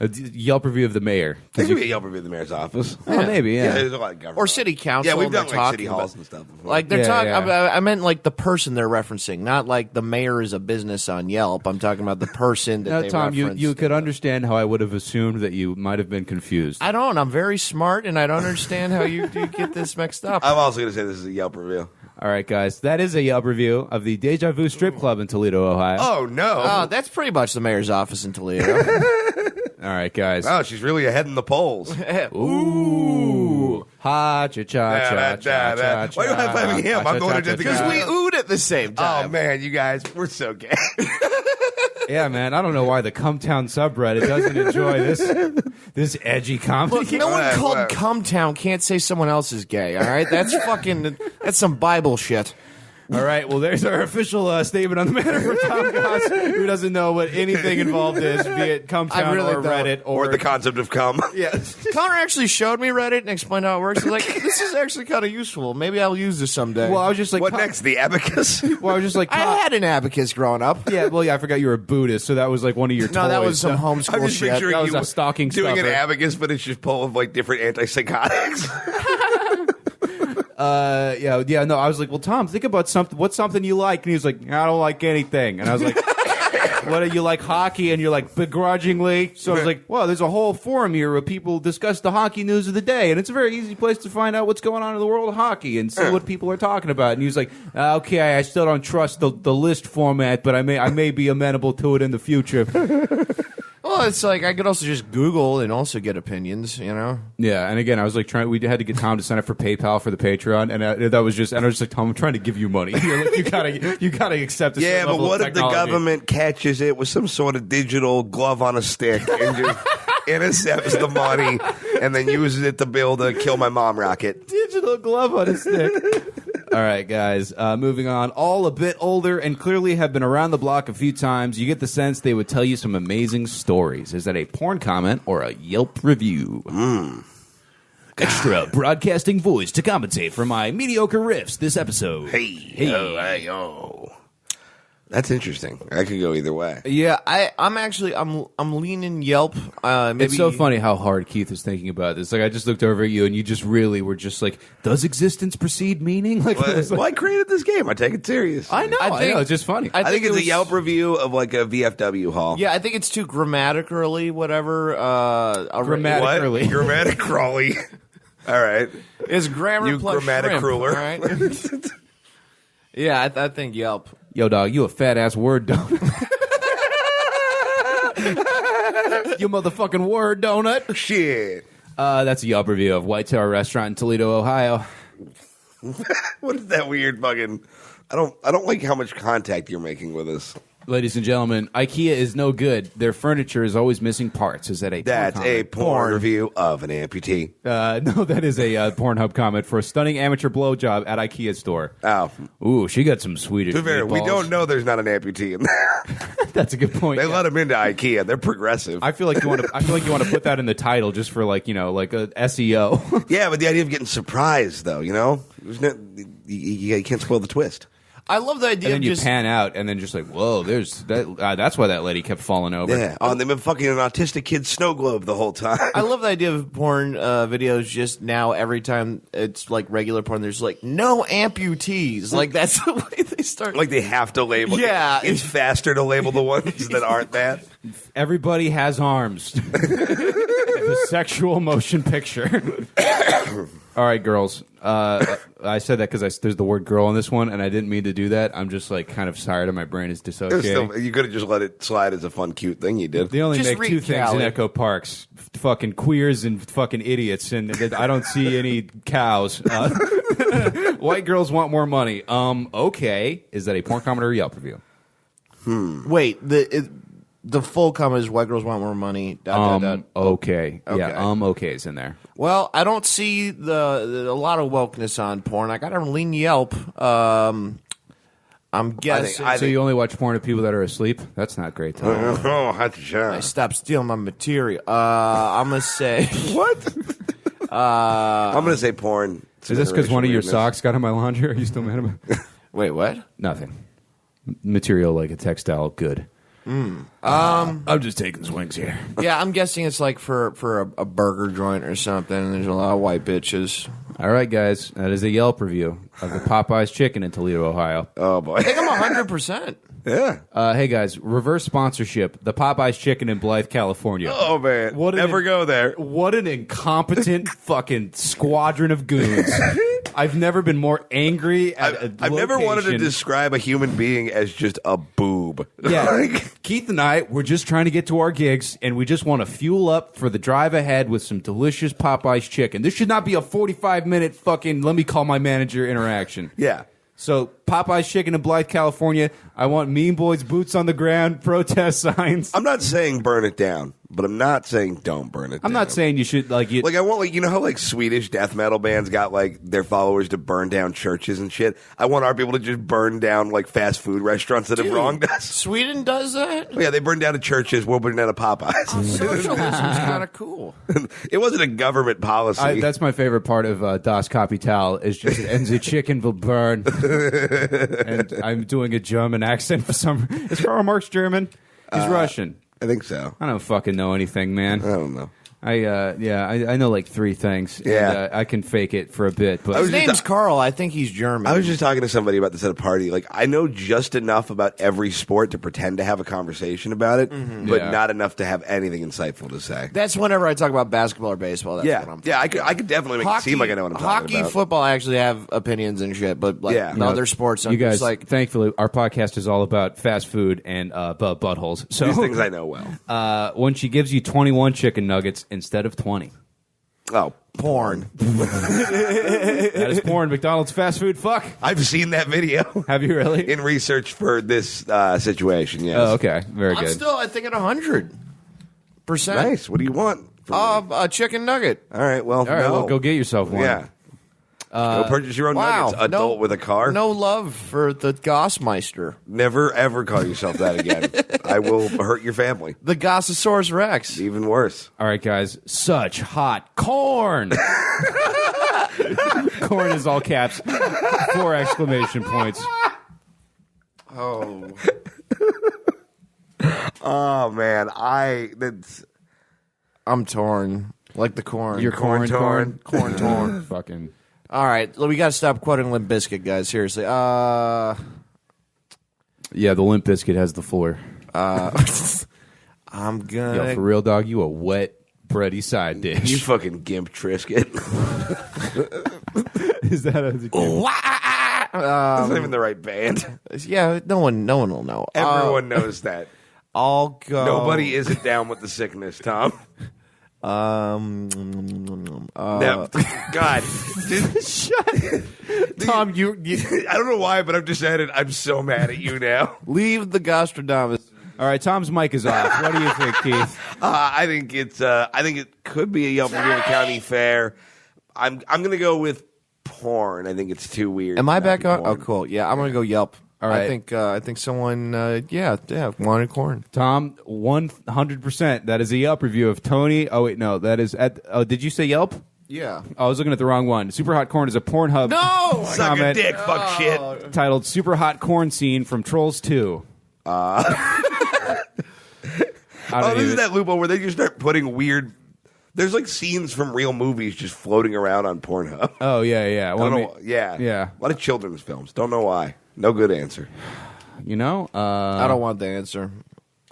A Yelp review of the mayor. There could be a Yelp review of the mayor's office. Oh, maybe, yeah. There's a lot of government. Or city council. Yeah, we've and done they're like city talking halls about- and stuff before. Like they're Yeah, talking. yeah. I meant like the person they're referencing, not like the mayor is a business on Yelp. I'm talking about the person that Now, they Tom, referenced. you could understand how I would have assumed that you might have been confused. I don't. I'm very smart, and I don't understand how you get this mixed up. I'm also going to say this is a Yelp review. All right, guys, that is a Yelp review of the Deja Vu Strip Club in Toledo, Ohio. Oh, no. Oh, that's pretty much the mayor's office in Toledo. All right, guys. Wow, she's really ahead in the polls. Ooh. Ha, cha, cha, cha, cha, cha, cha. Why are you high-fiving him? I'm going to do the Because we oohed at the same time. Oh, man, you guys, we're so gay. Yeah, man, I don't know why the Cumtown subreddit doesn't enjoy this edgy comedy. Look, no one Whatever, called whatever. Cumtown can't say someone else is gay. All right, that's some Bible shit. All right, well, there's our official statement on the matter for Tom Goss, who doesn't know what anything involved is, be it Cumtown really or don't. Reddit or the concept of cum. Yeah. Connor actually showed me Reddit and explained how it works. He's like, this is actually kind of useful. Maybe I'll use this someday. Well, I was just like, What next? The abacus? Well, I was just like, I had an abacus growing up. yeah. Well, yeah, I forgot you were a Buddhist, so that was like one of your. No, that toys. was some I'm homeschool just shit. picturing That was you a stocking doing stuffer. an abacus, but it's just full of like different antipsychotics. Yeah. No, I was like, well, Tom, think about something. What's something you like? And he was like, I don't like anything. And I was like, what do you like? Hockey? And you're like, begrudgingly. So I was like, well, there's a whole forum here where people discuss the hockey news of the day, and it's a very easy place to find out what's going on in the world of hockey and see what people are talking about. And he was like, okay, I still don't trust the list format, but I may be amenable to it in the future. Well, it's like I could also just Google and also get opinions, Yeah, and again, I was like we had to get Tom to sign up for PayPal for the Patreon, and that was just, and I was just like, Tom, I'm trying to give you money. You're like, you gotta accept this. Yeah, but level what of if the technology. government catches it with some sort of digital glove on a stick and just intercepts the money and then uses it to build a kill my mom rocket? Digital glove on a stick. All right, guys, moving on. All a bit older and clearly have been around the block a few times. You get the sense they would tell you some amazing stories. Is that a porn comment or a Yelp review? Extra broadcasting voice to compensate for my mediocre riffs this episode. Oh. That's interesting. I could go either way. Yeah, I'm leaning Yelp. Maybe It's so funny how hard Keith is thinking about this. Like, I just looked over at you, and you just really were just like, "Does existence precede meaning?" Like, it was like- Well, I created this game. I take it seriously. I know, I think- It's just funny. I think it's it a was- Yelp review of like a VFW hall. Yeah, I think it's too grammatically whatever. Grammatic- What? Grammatically. Grammatic crawly. All right. It's grammar You plus grammatic shrimp, cruller. all right? Yeah, I think Yelp. Yo, dog, you a fat ass word donut. You motherfucking word donut. Shit. That's a Yelp review of White Tower Restaurant in Toledo, Ohio. What is that weird fucking? I don't like how much contact you're making with us. Ladies and gentlemen, IKEA is no good. Their furniture is always missing parts. Is that a That's porn a comment? porn review of an amputee. No, that is a Pornhub comment for a stunning amateur blowjob at IKEA store. Oh, Ooh, she got some Swedish to be fair, we meatballs. don't know there's not an amputee in there. That's a good point. They yeah. let him into IKEA. They're progressive. I feel like you want to. I feel like you want to put that in the title just for like like a SEO. Yeah, but the idea of getting surprised, though, you can't spoil the twist. I love the idea And then of you just pan out, and then just like, whoa, there's that. That's why that lady kept falling over. Yeah. Oh, and they've been fucking an autistic kid's snow globe the whole time. I love the idea of porn videos just now every time it's like regular porn, there's like no amputees. Like that's the way they start. Like they have to label. Yeah. It's faster to label the ones that aren't that. Everybody has arms. The sexual motion picture. All right, girls. I said that because there's the word "girl" in this one, and I didn't mean to do that. I'm just like kind of tired, and my brain is dissociating. You could have just let it slide as a fun, cute thing. You did. They only Just make read two things in Callie. Echo Parks: fucking queers and fucking idiots. And I don't see any cows. White girls want more money. Okay, is that a porn comment or a Yelp review? Wait, the full comment is white girls want more money. Dot, dot, dot. Okay. Okay. Yeah. Okay is in there. Well, I don't see a lot of wokeness on porn. I got to lean Yelp. I'm guessing. I So you only watch porn of people that are asleep? That's not great. Tom. Oh, that's a shot. Stop stealing my material. I'm gonna say What? I'm gonna say porn. Is this because one of your Weirdness. socks got in my laundry? Are you still mad about it? wait, what? Nothing. Material like a textile good. I'm just taking swings here. Yeah, I'm guessing it's like for a burger joint or something. And there's a lot of white bitches. All right, guys. That is a Yelp review of the Popeyes Chicken in Toledo, Ohio. Oh boy. I think I'm 100%. Yeah. Hey, guys. Reverse sponsorship. The Popeyes Chicken in Blythe, California. Oh man. What an- Never go there. What an incompetent fucking squadron of goons. I've never been more angry at a I've never wanted to location. describe a human being as just a boob. Yeah, Like, Keith and I, we're just trying to get to our gigs, and we just want to fuel up for the drive ahead with some delicious Popeyes chicken. This should not be a 45-minute fucking let me call my manager interaction. yeah. So, Popeyes Chicken in Blythe, California. I want Mean Boys boots on the ground, protest signs. I'm not saying burn it down, but I'm not saying don't burn it down. I'm not saying you should, like, you. Like I want, like, you know how like Swedish death metal bands got like their followers to burn down churches and shit. I want our people to just burn down like fast food restaurants that have wronged us. Sweden does that? Yeah, they burned down the churches. We'll burn down a Popeyes. Socialism's kind of cool. It wasn't a government policy. That's my favorite part of Das Kapital is just and the chicken will burn. And I'm doing a German accent for some. Is Karl Marx German? He's Russian. I think so. I don't fucking know anything, man. I don't know. I know like three things. Yeah. And, I can fake it for a bit, but I was His just- name's Carl. I think he's German. I was just talking to somebody about this at a party. Like, I know just enough about every sport to pretend to have a conversation about it, but Yeah. not enough to have anything insightful to say. That's whenever I talk about basketball or baseball. That's what I'm I could definitely make it seem like I know what I'm talking hockey, about. football, I actually have opinions and shit, but like Yeah. the other sports, I'm you guys, just like, thankfully, our podcast is all about fast food and buttholes. So These things I know well. when she gives you 21 chicken nuggets instead of 20, Oh, porn. that is porn. McDonald's fast food. Fuck. I've seen that video Have you really? in research for this situation. Yes. Oh, okay. Very I'm good. still, I think, at 100%. Nice. What do you want? from me? A chicken nugget. All right. Well, all right. no. Well, go get yourself one. Yeah. Go purchase your own nuggets. Adult with a car. No love for the Gossmeister. Never ever call yourself that again. I will hurt your family. The Gossosaurus Rex. Even worse. All right, guys. Such hot corn. Corn is all caps. 4 exclamation points. Oh. Oh man, I'm torn. Like the corn. You're corn torn. Corn torn. Fucking. All right, we got to stop quoting Limp Bizkit, guys. Seriously. Yeah, the Limp Bizkit has the floor. I'm gonna. Yo, for real, dog, you a wet, bready side dish. you fucking gimp Trisket. Is that a That's not even the right band. Yeah, no one will know. Everyone knows that. I'll go. Nobody isn't down with the sickness, Tom. No. God. Tom, you I don't know why, but I've decided I'm so mad at you now. leave the Gastrodamus. All right, Tom's mic is off. What do you think, Keith? I think it could be a Yelp review of a county fair. I'm going to go with porn. I think it's too weird. Am to I not back be on? porn. Oh, cool. Yeah, I'm gonna go Yelp. All right. I think someone, wanted corn. Tom, 100%. That is a Yelp review of Tony. Oh, wait, no. That is at. Oh, did you say Yelp? Yeah. Oh, I was looking at the wrong one. Super Hot Corn is a Pornhub No. Suck a comment dick, fuck shit. titled Super Hot Corn Scene from Trolls 2. I Oh, don't this is even- that loophole where they just start putting weird. There's like scenes from real movies just floating around on Pornhub. Oh, yeah, yeah. I Well, don't I mean, know, yeah. yeah. A lot of children's films. Don't know why. No good answer. you know? I don't want the answer.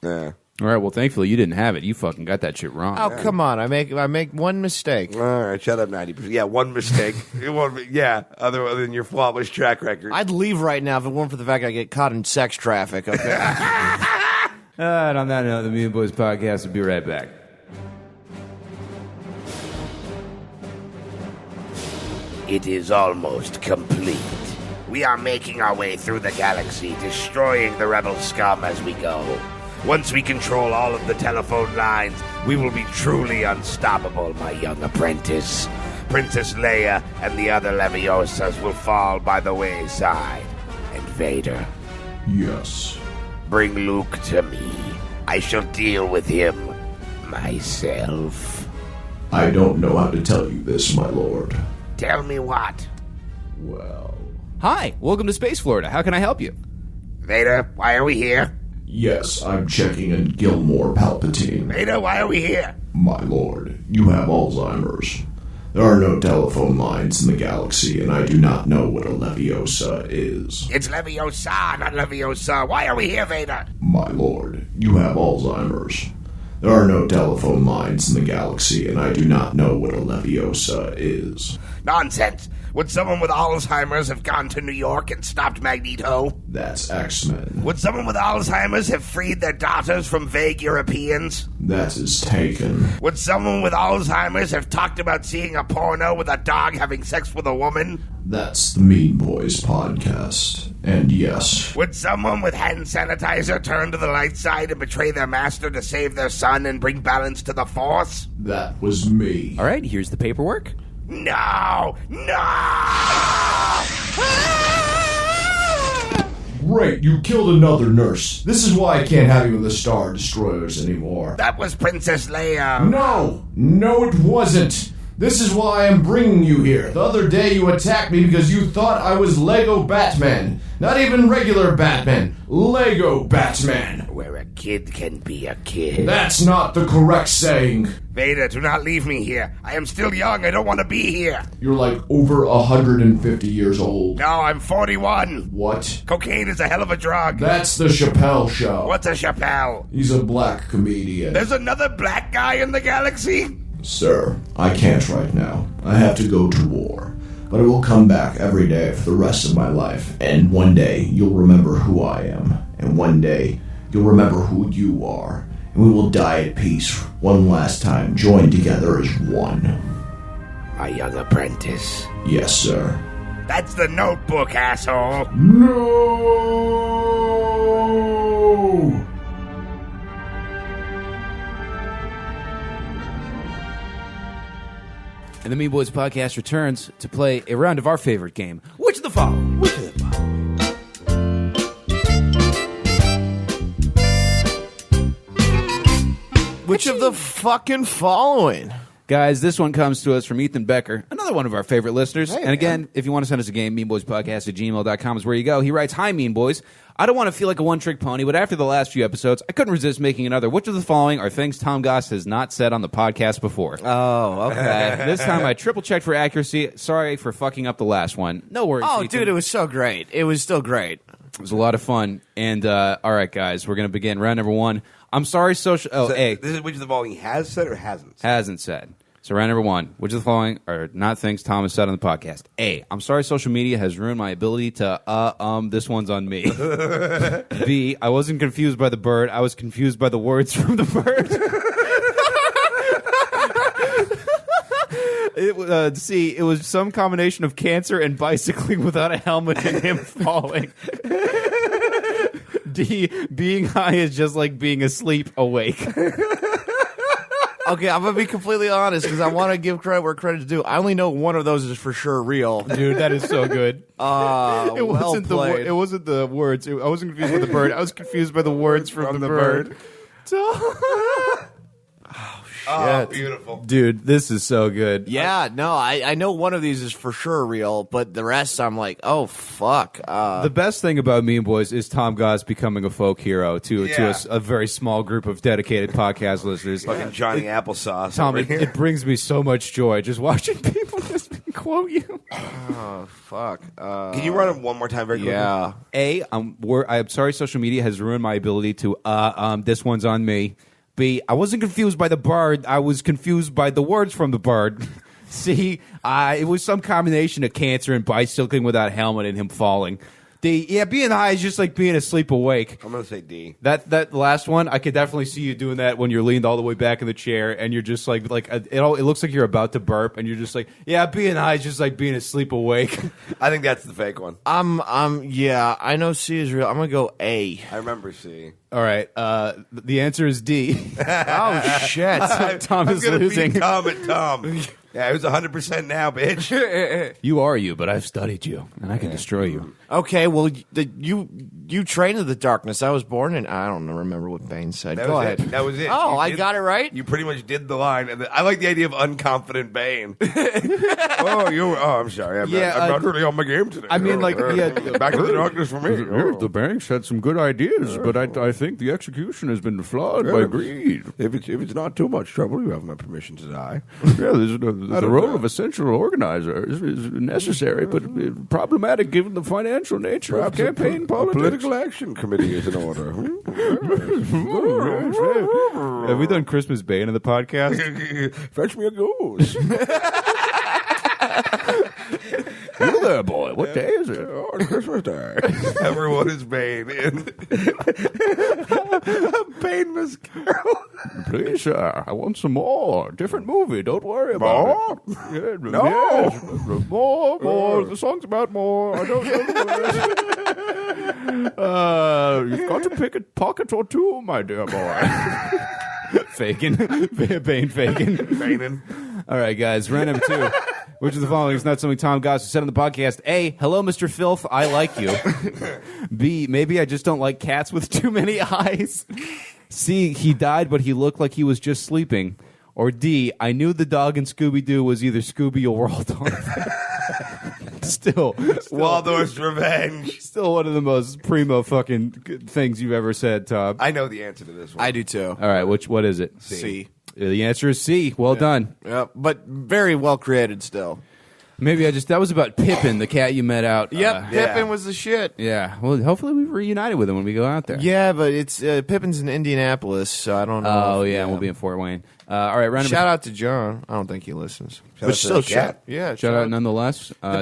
Yeah. All right, well, thankfully you didn't have it. You fucking got that shit wrong. Oh, come on. I make one mistake. All right, shut up 90%. Yeah, one mistake. Other than your flawless track record. I'd leave right now if it weren't for the fact I get caught in sex traffic. Okay. And on that note, the Mean Boys podcast will be right back. It is almost complete. We are making our way through the galaxy, destroying the rebel scum as we go. Once we control all of the telephone lines, we will be truly unstoppable, my young apprentice. Princess Leia and the other Leviosas will fall by the wayside. And Vader, Yes. bring Luke to me. I shall deal with him myself. I don't know how to tell you this, my lord. Tell me what? Well, Hi, welcome to Space Florida. How can I help you? Vader, why are we here? yes, I'm checking in Gilmore Palpatine. Vader, why are we here? My lord, you have Alzheimer's. There are no telephone lines in the galaxy, and I do not know what a Leviosa is. It's Leviosa, not Leviosa. Why are we here, Vader? My lord, you have Alzheimer's. There are no telephone lines in the galaxy, and I do not know what a Leviosa is. Nonsense. Would someone with Alzheimer's have gone to New York and stopped Magneto? That's X-Men. Would someone with Alzheimer's have freed their daughters from vague Europeans? That is Taken. Would someone with Alzheimer's have talked about seeing a porno with a dog having sex with a woman? That's the Mean Boys podcast. And yes, Would someone with hand sanitizer turn to the light side and betray their master to save their son and bring balance to the Force? that was me. All right, here's the paperwork. No! Great, you killed another nurse. This is why I can't have you in the Star Destroyers anymore. That was Princess Leia. No, it wasn't. This is why I'm bringing you here. The other day you attacked me because you thought I was Lego Batman. Not even regular Batman. Lego Batman. Where a kid can be a kid. That's not the correct saying. Vader, do not leave me here. I am still young. I don't want to be here. You're like over 150 years old. No, I'm 41. What? Cocaine is a hell of a drug. That's the Chappelle Show. What's a Chappelle? He's a black comedian. There's another black guy in the galaxy? Sir, I can't right now. I have to go to war. But I will come back every day for the rest of my life. And one day, you'll remember who I am. And one day, you'll remember who you are. And we will die at peace one last time, joined together as one. My young apprentice. Yes, sir. That's the Notebook, asshole. No! And the Mean Boys podcast returns to play a round of our favorite game. Which of the following? Which of the following? Which of the fucking following? Guys, this one comes to us from Ethan Becker, another one of our favorite listeners. Hey, and again, if you want to send us a game, meanboyspodcast@gmail.com is where you go. He writes, Hi, Mean Boys. I don't want to feel like a one-trick pony, but after the last few episodes, I couldn't resist making another. Which of the following are things Tom Goss has not said on the podcast before? Oh, okay. This time I triple-checked for accuracy. Sorry for fucking up the last one. No worries, Oh, Ethan. dude, it was so great. It was still great. It was a lot of fun. And, all right, guys, we're going to begin round number one. I'm sorry, social... Oh, So, A, this is which of the following he has said or hasn't said? hasn't said. So round number 1, which of the following are not things Tom has said on the podcast? A, I'm sorry social media has ruined my ability to, this one's on me. B, I wasn't confused by the bird. I was confused by the words from the bird. C, it was some combination of cancer and bicycling without a helmet and him falling. D, being high is just like being asleep awake. Okay, I'm gonna be completely honest because I want to give credit where credit's due. I only know one of those is for sure real. Dude, that is so good. It wasn't It wasn't the words. I wasn't confused by the bird. I was confused by the words from the bird. Oh, beautiful. Dude, this is so good. Yeah, no, I know one of these is for sure real, but the rest I'm like, oh fuck. The best thing about Mean Boys is Tom Goss becoming a folk hero to a very small group of dedicated podcast listeners. Fucking Johnny Applesauce. Tom, over here. it brings me so much joy just watching people just quote you. Oh fuck. Can you run it one more time very quickly? Yeah. A, I'm sorry social media has ruined my ability to, this one's on me. B, I wasn't confused by the bird. I was confused by the words from the bird. C, it was some combination of cancer and bicycling without a helmet and him falling. D, yeah, being high is just like being asleep awake. I'm going to say D. That last one, I could definitely see you doing that when you're leaned all the way back in the chair and you're just like it looks like you're about to burp and you're just like, yeah, being high is just like being asleep awake. I think that's the fake one. Yeah, I know C is real. I'm gonna go A. I remember C. All right, the answer is D. Oh shit. Tom is gonna losing. beat Tom at Tom. Yeah, it was 100% now, bitch. You are you, but I've studied you, and I can destroy you. Okay, well, you trained in the darkness. I was born in. I don't remember what Bane said. That Go was ahead. it. That was it. Oh, You I did- got it right. You pretty much did the line. And I like the idea of unconfident Bane. I'm sorry. I'm not really on my game today. I mean, like, yeah, back to the darkness for me. The banks had some good ideas, but I think the execution has been flawed by greed. If it's not too much trouble, you have my permission to die. Yeah, the role of a central organizer is necessary, but problematic given the financial nature of campaign politics. Political action committee is in order. Have we done Christmas Bane in the podcast? Fetch me a goose. You there, boy. What day is it? Oh, it's Christmas Day. Everyone is Bane in Bane Mascaro. Please, sir, I want some more. Different movie. Don't worry about it. Yeah, No. yes. More. The song's about more. I don't know. You've got to pick a pocket or two, my dear boy. Fagin. Bane Fagin. Banin. All right, guys. Round number 2. Which of the following is not something Tom Goss has said on the podcast? A, hello, Mr. Filth, I like you. B, maybe I just don't like cats with too many eyes. C, he died, but he looked like he was just sleeping. Or D, I knew the dog in Scooby-Doo was either Scooby or Waldorf. Still, Waldorf's Revenge. still one of the most primo fucking things you've ever said, Tom. I know the answer to this one. I do too. All right, what is it? C. The answer is C. Well done. Yep, but very well created still. Maybe that was about Pippin, the cat you met out. Yep, Pippin was the shit. Yeah. Well, hopefully we reunited with him when we go out there. Yeah, but it's Pippin's in Indianapolis, so I don't know. Oh, yeah, we'll be in Fort Wayne. All right, round Shout out to John. I don't think he listens. Shout out to the cat. Yeah, Shout out nonetheless. I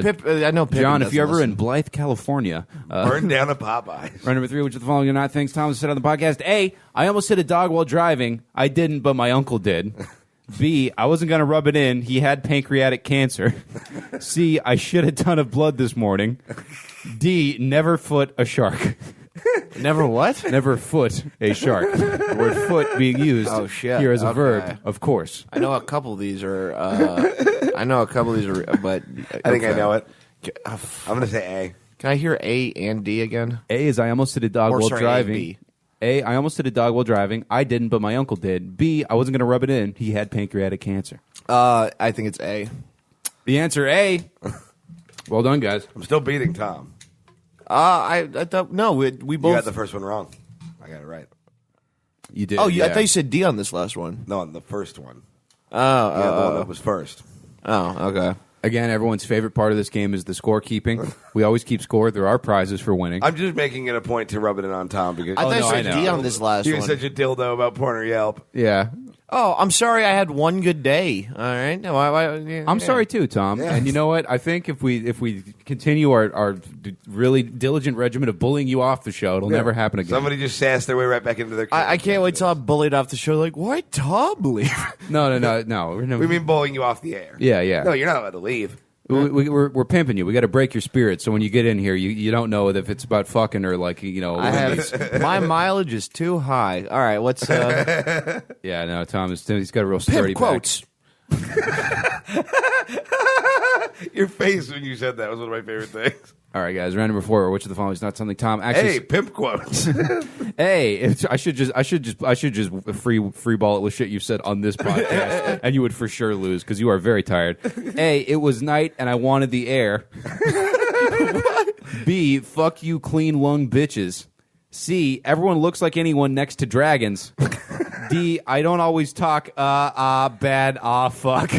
know Pippin John, if you're doesn't ever in listen. Blythe, California, Burn down a Popeyes. round number 3, which of the following are not things Thomas said on the podcast? A, I almost hit a dog while driving. I didn't, but my uncle did. B, I wasn't going to rub it in. He had pancreatic cancer. C, I shed a ton of blood this morning. D, never foot a shark. Never what? Never foot a shark. The word foot being used Oh, shit. here as a Okay. verb, of course. I know a couple of these are. But I think I know it. I'm I'm going to say A. Can I hear A and D again? A is I almost hit a dog Or, while sorry, driving. A, B. A, I almost hit a dog while driving. I didn't, but my uncle did. B, I wasn't going to rub it in. He had pancreatic cancer. I think it's A. The answer A. Well done, guys. I'm still beating Tom. I thought no. We You both. got the first one wrong. I got it right. You did. Oh, yeah. I yeah. thought you said D on this last one. No, on the first one. Oh, Yeah, the one that was first. okay. Again, everyone's favorite part of this game is the scorekeeping. We always keep score. There are prizes for winning. I'm just making it a point to rub it in on Tom because I thought no, you I said know. D on this last you're one. such a dildo about porn or Yelp. Yeah. Oh, I'm sorry I had one good day. All right. No, I'm sorry too, Tom. And you know what? I think if we continue our really diligent regimen of bullying you off the show, it'll never happen again. Somebody just sassed their way right back into their. I can't wait till I'm bullied off the show. Like, why Tom leave? No. We mean bullying you off the air. Yeah. No, you're not allowed to leave. We're pimping you. We got to break your spirit. So when you get in here, you don't know if it's about fucking or like My mileage is too high. All right, what's Yeah, no, Tom he's got a real sturdy pimp quotes? Your face when you said that was one of my favorite things. All right, guys. Round number 4. Which of the following is not something Tom actually? Hey, pimp quotes. I should just free ball it with shit you said on this podcast, and you would for sure lose because you are very tired. A, it was night and I wanted the air. B, fuck you, clean lung bitches. C, everyone looks like anyone next to dragons. D, I don't always talk bad fuck.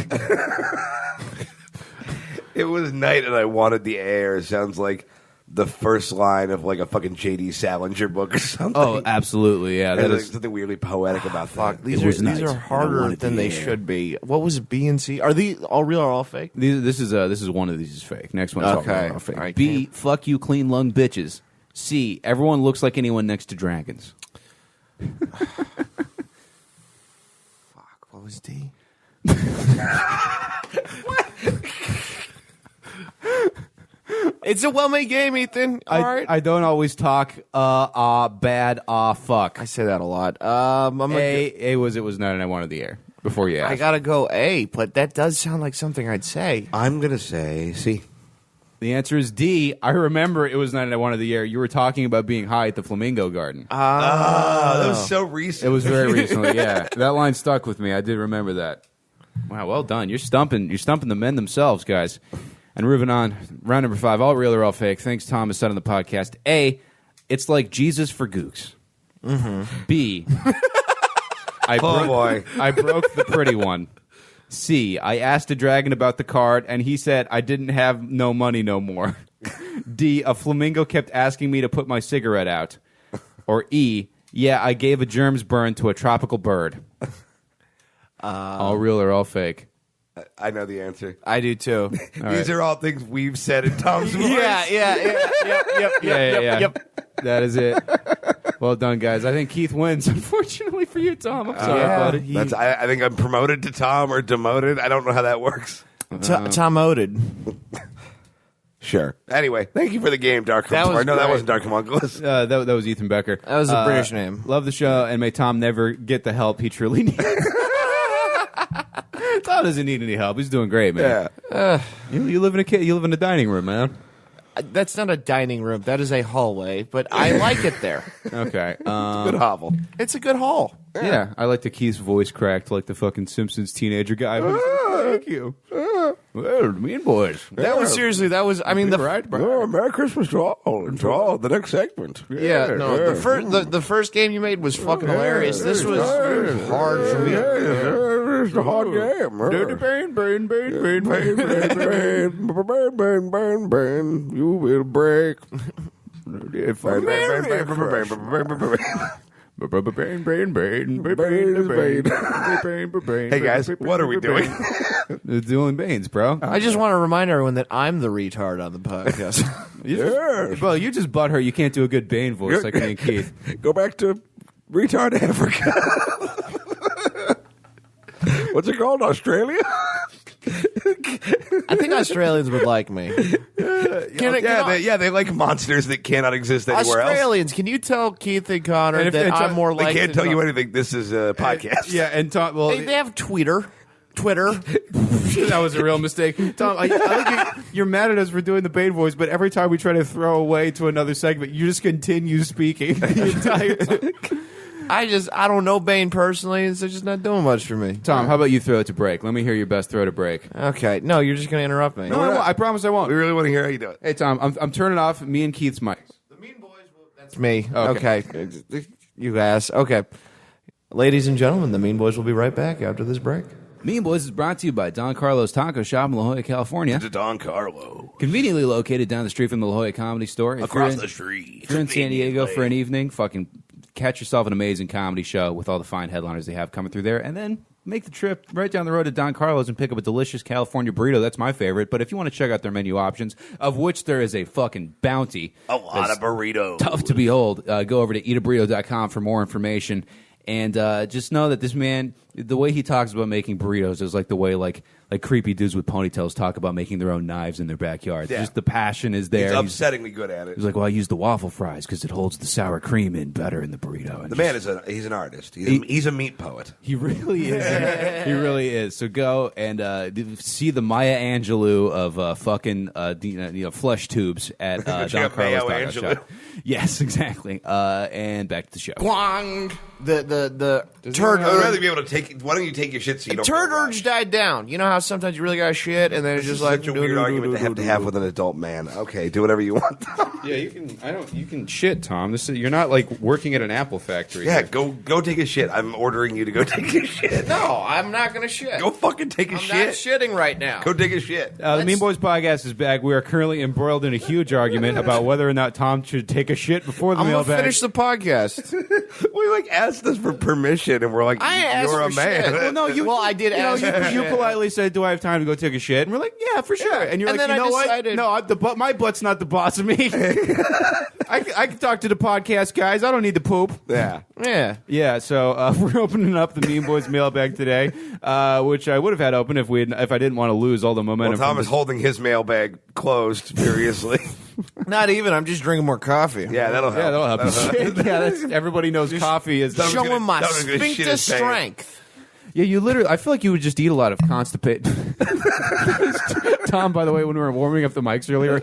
It was night and I wanted the air. Sounds like the first line of like a fucking J.D. Salinger book or something. Oh, absolutely, yeah. There's That like is something weirdly poetic about Fuck, that. these are harder than they should be. What was it, B and C? Are these all real or all fake? This is one of these is fake. Next one's Okay. all fake. All right, B, fuck you, clean lung bitches. C, everyone looks like anyone next to dragons. Fuck, what was D? It's a well-made game, Ethan. All right. I don't always talk bad fuck. I say that a lot. I'm gonna It was night and I wanted the air before you asked. I gotta go A, but that does sound like something I'd say. I'm going to say C. The answer is D. I remember it was night and I wanted the air. You were talking about being high at the Flamingo Garden. Oh, that was so recent. It was very recently, yeah. That line stuck with me. I did remember that. Wow, well done. You're stumping the men themselves, guys. And moving on, round number 5, all real or all fake. Thanks, Tom has said on the podcast. A, it's like Jesus for gooks. Mm-hmm. B, I broke the pretty one. C, I asked a dragon about the card, and he said I didn't have no money no more. D, a flamingo kept asking me to put my cigarette out. Or E, yeah, I gave a germs burn to a tropical bird. All real or all fake? I know the answer. I do too. These are all things we've said in Tom's voice. Yep. That is it. Well done, guys. I think Keith wins, unfortunately for you, Tom. I'm sorry, buddy. I think I'm promoted to Tom or demoted. I don't know how that works. Tom Oded. Sure. Anyway, thank you for the game, Dark That was No, that great. wasn't Dark Homunculus. That was Ethan Becker. That was a British name. Love the show, and may Tom never get the help he truly needs. Tom doesn't need any help. He's doing great, man. Yeah. You live in a dining room, man. That's not a dining room. That is a hallway, but I like it there. Okay. Good hovel. It's a good hall. Yeah, I like the Keith's voice cracked like the fucking Simpsons teenager guy. Thank you. Well, Mean Boys. That was seriously. That was. I mean, Merry Christmas to all. And to all. The next segment. the first game you made was fucking hilarious. This was hard for me. It's a hard game. Burn. You will break. Hey guys, what are we doing? Dueling Banes, bro. I just want to remind everyone that I'm the retard on the podcast. Bro, you just butthurt. You can't do a good Bane voice like me and Keith. Go back to retard Africa. What's it called? Australia? I think Australians would like me. They like monsters that cannot exist anywhere else. Australians, can you tell Keith and Connor that I'm more They like? can't tell you anything. This is a podcast. Yeah, and Tom, well, They have Twitter. that was a real mistake. Tom, I think you're mad at us for doing the Bane voice, but every time we try to throw away to another segment, you just continue speaking the entire time. I don't know Bane personally, so it's just not doing much for me. Tom, how about you throw it to break? Let me hear your best throw to break. Okay, no, you're just going to interrupt me. No, I promise I won't. We really want to hear how you do it. Hey, Tom, I'm turning off me and Keith's mics. The Mean Boys. That's me. Okay. Okay, you ass. Okay, ladies and gentlemen, the Mean Boys will be right back after this break. Mean Boys is brought to you by Don Carlos Taco Shop in La Jolla, California. To Don Carlo. Conveniently located down the street from the La Jolla Comedy Store. Across the street. If you're in San Diego for an evening, fucking catch yourself an amazing comedy show with all the fine headliners they have coming through there, and then make the trip right down the road to Don Carlos and pick up a delicious California burrito. That's my favorite. But if you want to check out their menu options, of which there is a fucking bounty, A lot of burritos. tough to behold, go over to eataburrito.com for more information. And just know that this man, the way he talks about making burritos is like the way like creepy dudes with ponytails talk about making their own knives in their backyard. Yeah. Just the passion is there. He's upsettingly good at it. He's like, well, I use the waffle fries because it holds the sour cream in better in the burrito. And The man is he's an artist. He's a meat poet. he really is. He really is. So go and see the Maya Angelou of fucking flesh tubes at Don Jeff Carlos Mayo Taco Angelou. Shop. Yes, exactly. And back to the show. Quang. The turd I'd rather be able to take. Why don't you take your shit so you don't turd feel urge rushed? died down. You know how sometimes you really got shit, and then it's This just is like such a weird argument to have with an adult man. Okay, do whatever you want. Yeah, you can. You can shit, Tom. You're not like working at an apple factory. Yeah, go take a shit. I'm ordering you to go take a shit. no, I'm not gonna shit. Go fucking take a I'm shit. not shitting right now. Go take a shit. The Mean Boys podcast is back. We are currently embroiled in a huge argument about whether or not Tom should take a shit before the I'm gonna mailbag. finish the podcast. We asked us for permission, and we're like, I asked "You're a for man." shit. Well, no, Well, I did ask for You shit. politely said, "Do I have time to go take a shit?" And we're like, "Yeah, for sure." Yeah. And you're And like, then "You I know decided- what? My butt's not the boss of me. I can talk to the podcast guys. I don't need to poop." Yeah. Yeah. Yeah, so we're opening up the Mean Boys mailbag today, which I would have had open if I didn't want to lose all the Well, momentum. Tom from is this- holding his mailbag closed furiously. Not even. I'm just drinking more coffee. Yeah, that'll help. Yeah, that'll help. Yeah, everybody knows coffee is. Tom's Showing gonna- my Tom's gonna shit sphincter his pants. strength. Yeah, you literally. I feel like you would just eat a lot of constipated. Tom, by the way, when we were warming up the mics earlier,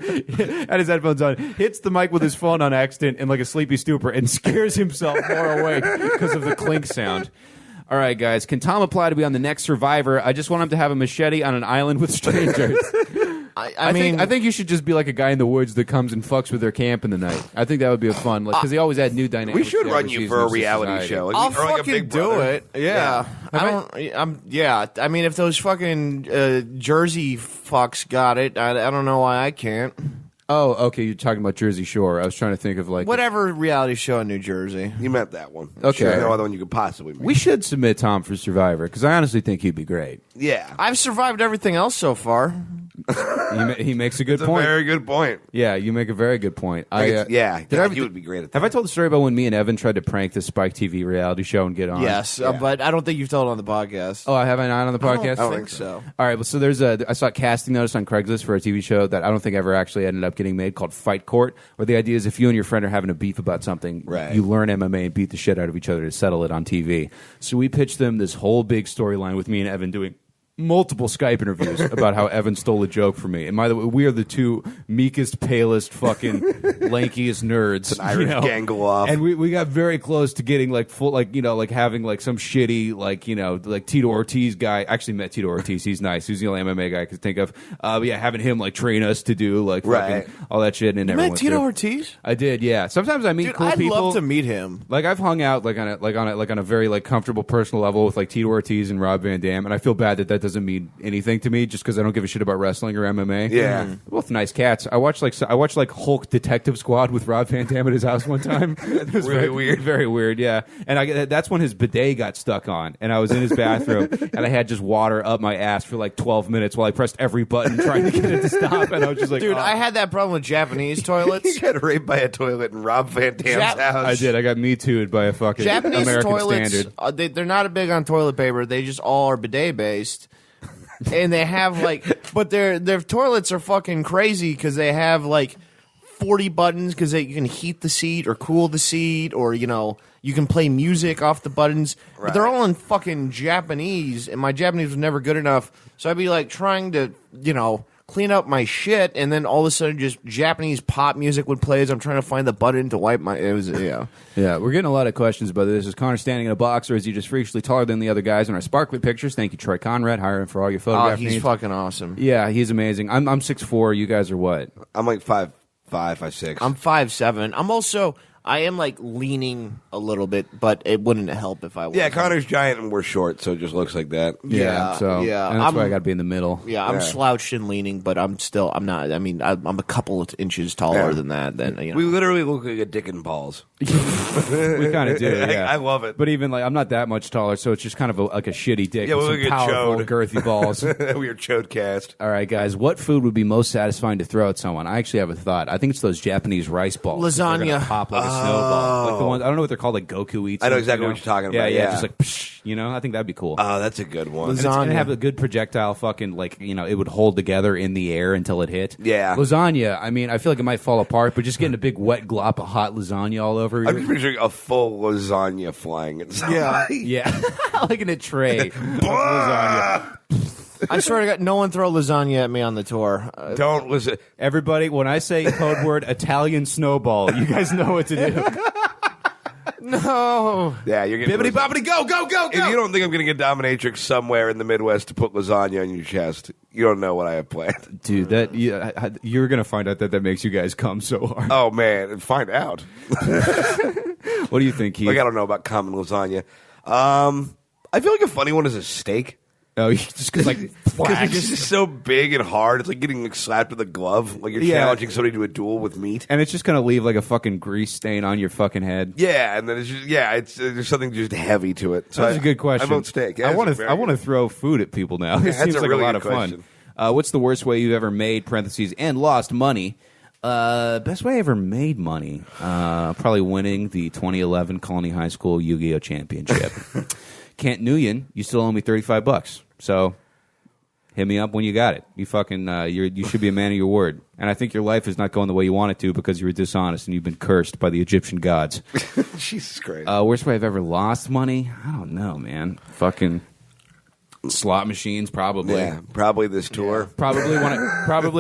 had his headphones on, hits the mic with his phone on accident in like a sleepy stupor, and scares himself more awake because of the clink sound. All right, guys, can Tom apply to be on the next Survivor? I just want him to have a machete on an island with strangers. I think you should just be like a guy in the woods that comes and fucks with their camp in the night. I think that would be a fun, because they always add new dynamics. We should to run every you season for a of reality society. show. Like, I'll or like a fucking Big do Brother. it. Yeah. I mean, if those fucking Jersey fucks got it, I don't know why I can't. Oh, okay. You're talking about Jersey Shore. I was trying to think of like Whatever reality show in New Jersey. You meant that one. Okay. There's no other one you could possibly make. We should submit Tom for Survivor because I honestly think he'd be great. Yeah. I've survived everything else so far. He makes a good That's a point. very good point. Yeah, you make a very good point. Yeah. Did I, you would be great at that. have I told the story about when me and Evan tried to prank the Spike TV reality show and get on? Yes, but I don't think you've told it on the podcast. Oh, have I not on the podcast? I don't think so. All right, well, so I saw a casting notice on Craigslist for a TV show that I don't think ever actually ended up getting made called Fight Court, where the idea is if you and your friend are having a beef about something, Right. you learn MMA and beat the shit out of each other to settle it on TV. So we pitched them this whole big storyline with me and Evan doing multiple Skype interviews about how Evan stole a joke from me. And by the way, we are the two meekest, palest, fucking lankiest nerds. Irish gangle off. And we got very close to getting like full, like, having like some shitty, like Tito Ortiz guy. Actually met Tito Ortiz. He's nice. He's the only MMA guy I could think of. But yeah, having him like train us to do like Right. fucking all that shit. And You everyone met Tito Ortiz? I did, yeah. Sometimes I meet Dude, cool I'd people. love to meet him. Like I've hung out like on a very like comfortable personal level with like Tito Ortiz and Rob Van Dam, and I feel bad that doesn't mean anything to me just because I don't give a shit about wrestling or MMA. Yeah. They're both nice cats. I watched like Hulk Detective Squad with Rob Van Dam at his house one time. It was really weird. very weird. Yeah, and that's when his bidet got stuck on, and I was in his bathroom, and I had just water up my ass for like 12 minutes while I pressed every button trying to get it to stop, and I was just like, Dude, oh. I had that problem with Japanese toilets. You got raped by a toilet in Rob Van Dam's house. I did. I got Me Too'd by a fucking Japanese American toilets, standard. they're not big on toilet paper. They just all are bidet based. And they have but their toilets are fucking crazy because they have 40 buttons because you can heat the seat or cool the seat, or you can play music off the buttons. But they're all in fucking Japanese, and my Japanese was never good enough. So I'd be trying to clean up my shit, and then all of a sudden just Japanese pop music would play as I'm trying to find the button to wipe my. It was Yeah, we're getting a lot of questions about this. Is Connor standing in a box, or is he just freakishly taller than the other guys in our sparkly pictures? Thank you, Troy Conrad. Hire him for all your Oh, photograph he's needs. fucking awesome. Yeah, he's amazing. I'm 6'4". You guys are what? I'm like 5'5", 5'6". I'm 5'7". I'm also I am like leaning a little bit, but it wouldn't help if I was. Yeah, Connor's giant and we're short, so it just looks like that. Yeah, So yeah. and that's why I I'm- got to be in the middle. Yeah, I'm slouched and leaning, but I'm not. I mean, I'm a couple of inches taller Yeah. than that. Then We literally look like a dick and balls. We kind of do. Yeah. I love it. But even like I'm not that much taller, so it's just kind of like a shitty dick Yeah, with we some look at powerful, chode. girthy balls. We are chodecast. All right, guys. What food would be most satisfying to throw at someone? I actually have a thought. I think it's those Japanese rice balls. They're gonna Lasagna. pop like a snowball. Like the ones I don't know what they're called. Like Goku eats. I know them, exactly you what you're talking about, Yeah, yeah. just like psh, I think that'd be cool. Oh, that's a good one. And it's gonna lasagna. have a good projectile. Fucking like it would hold together in the air until it hit. Yeah. Lasagna. I mean, I feel like it might fall apart, but just getting a big wet glop of hot lasagna all over I'm you. just picturing a full lasagna flying at somebody. Yeah. Yeah, like in a tray. of lasagna. I swear to God, no one throw lasagna at me on the tour. Don't listen. Everybody, when I say code word Italian snowball, you guys know what to do. No. Yeah, you're getting Bibbidi bobbidi go, go, go, If you don't think I'm going to get dominatrix somewhere in the Midwest to put lasagna on your chest, you don't know what I have planned. Dude, you're gonna find out that makes you guys come so hard. Oh man, find out. What do you think, Keith? Like I don't know about common lasagna. I feel like a funny one is a steak. Oh, just because like Because it's just so big and hard. It's like getting slapped with a glove. Like you're Yeah. challenging somebody to a duel with meat. and it's just gonna leave like a fucking grease stain on your fucking head. Yeah, and then it's just it's there's something just heavy to it. So That's a good question. I vote steak. Yeah, I want that's to. very I want to good. throw food at people now. It That's seems a like really a lot good of fun. question. What's the worst way you've ever made (parentheses) and lost money? Best way I ever made money, probably winning the 2011 Colony High School Yu-Gi-Oh Championship. Kent Nguyen, you still owe me $35, so hit me up when you got it. You fucking you should be a man of your word. And I think your life is not going the way you want it to because you were dishonest and you've been cursed by the Egyptian gods. Jesus Christ. Worst way I've ever lost money? I don't know, man. Fucking slot machines, probably. Yeah, probably this tour. Probably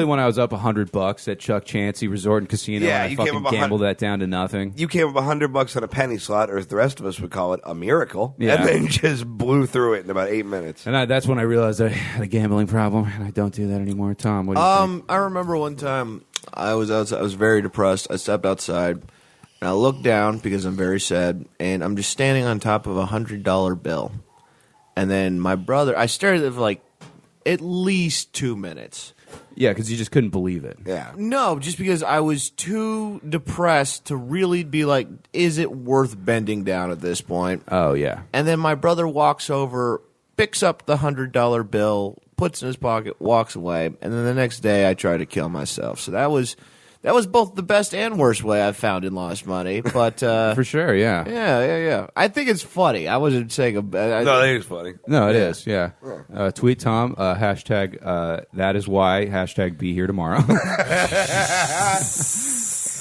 when I was up $100 at Chuck Chansey Resort and Casino, Yeah, and I you came fucking up gambled that down to nothing. You came up $100 on a penny slot, or as the rest of us would call it, a miracle, Yeah. and then just blew through it in about 8 minutes. And that's when I realized I had a gambling problem, and I don't do that anymore. Tom, what do you think? I remember one time I was outside. I was very depressed. I stepped outside and I looked down because I'm very sad, and I'm just standing on top of $100 bill. And then my brother, I stared at it for like at least 2 minutes. Yeah, because you just couldn't believe it. Yeah. No, just because I was too depressed to really be like, is it worth bending down at this point? Oh, yeah. And then my brother walks over, picks up the $100 bill, puts it in his pocket, walks away, and then the next day I try to kill myself. So that was both the best and worst way I've found in lost money. But For sure, yeah. yeah. I think it's funny. I wasn't saying No, that is funny. No, it is, yeah. Tweet Tom, hashtag that is why, hashtag be here tomorrow.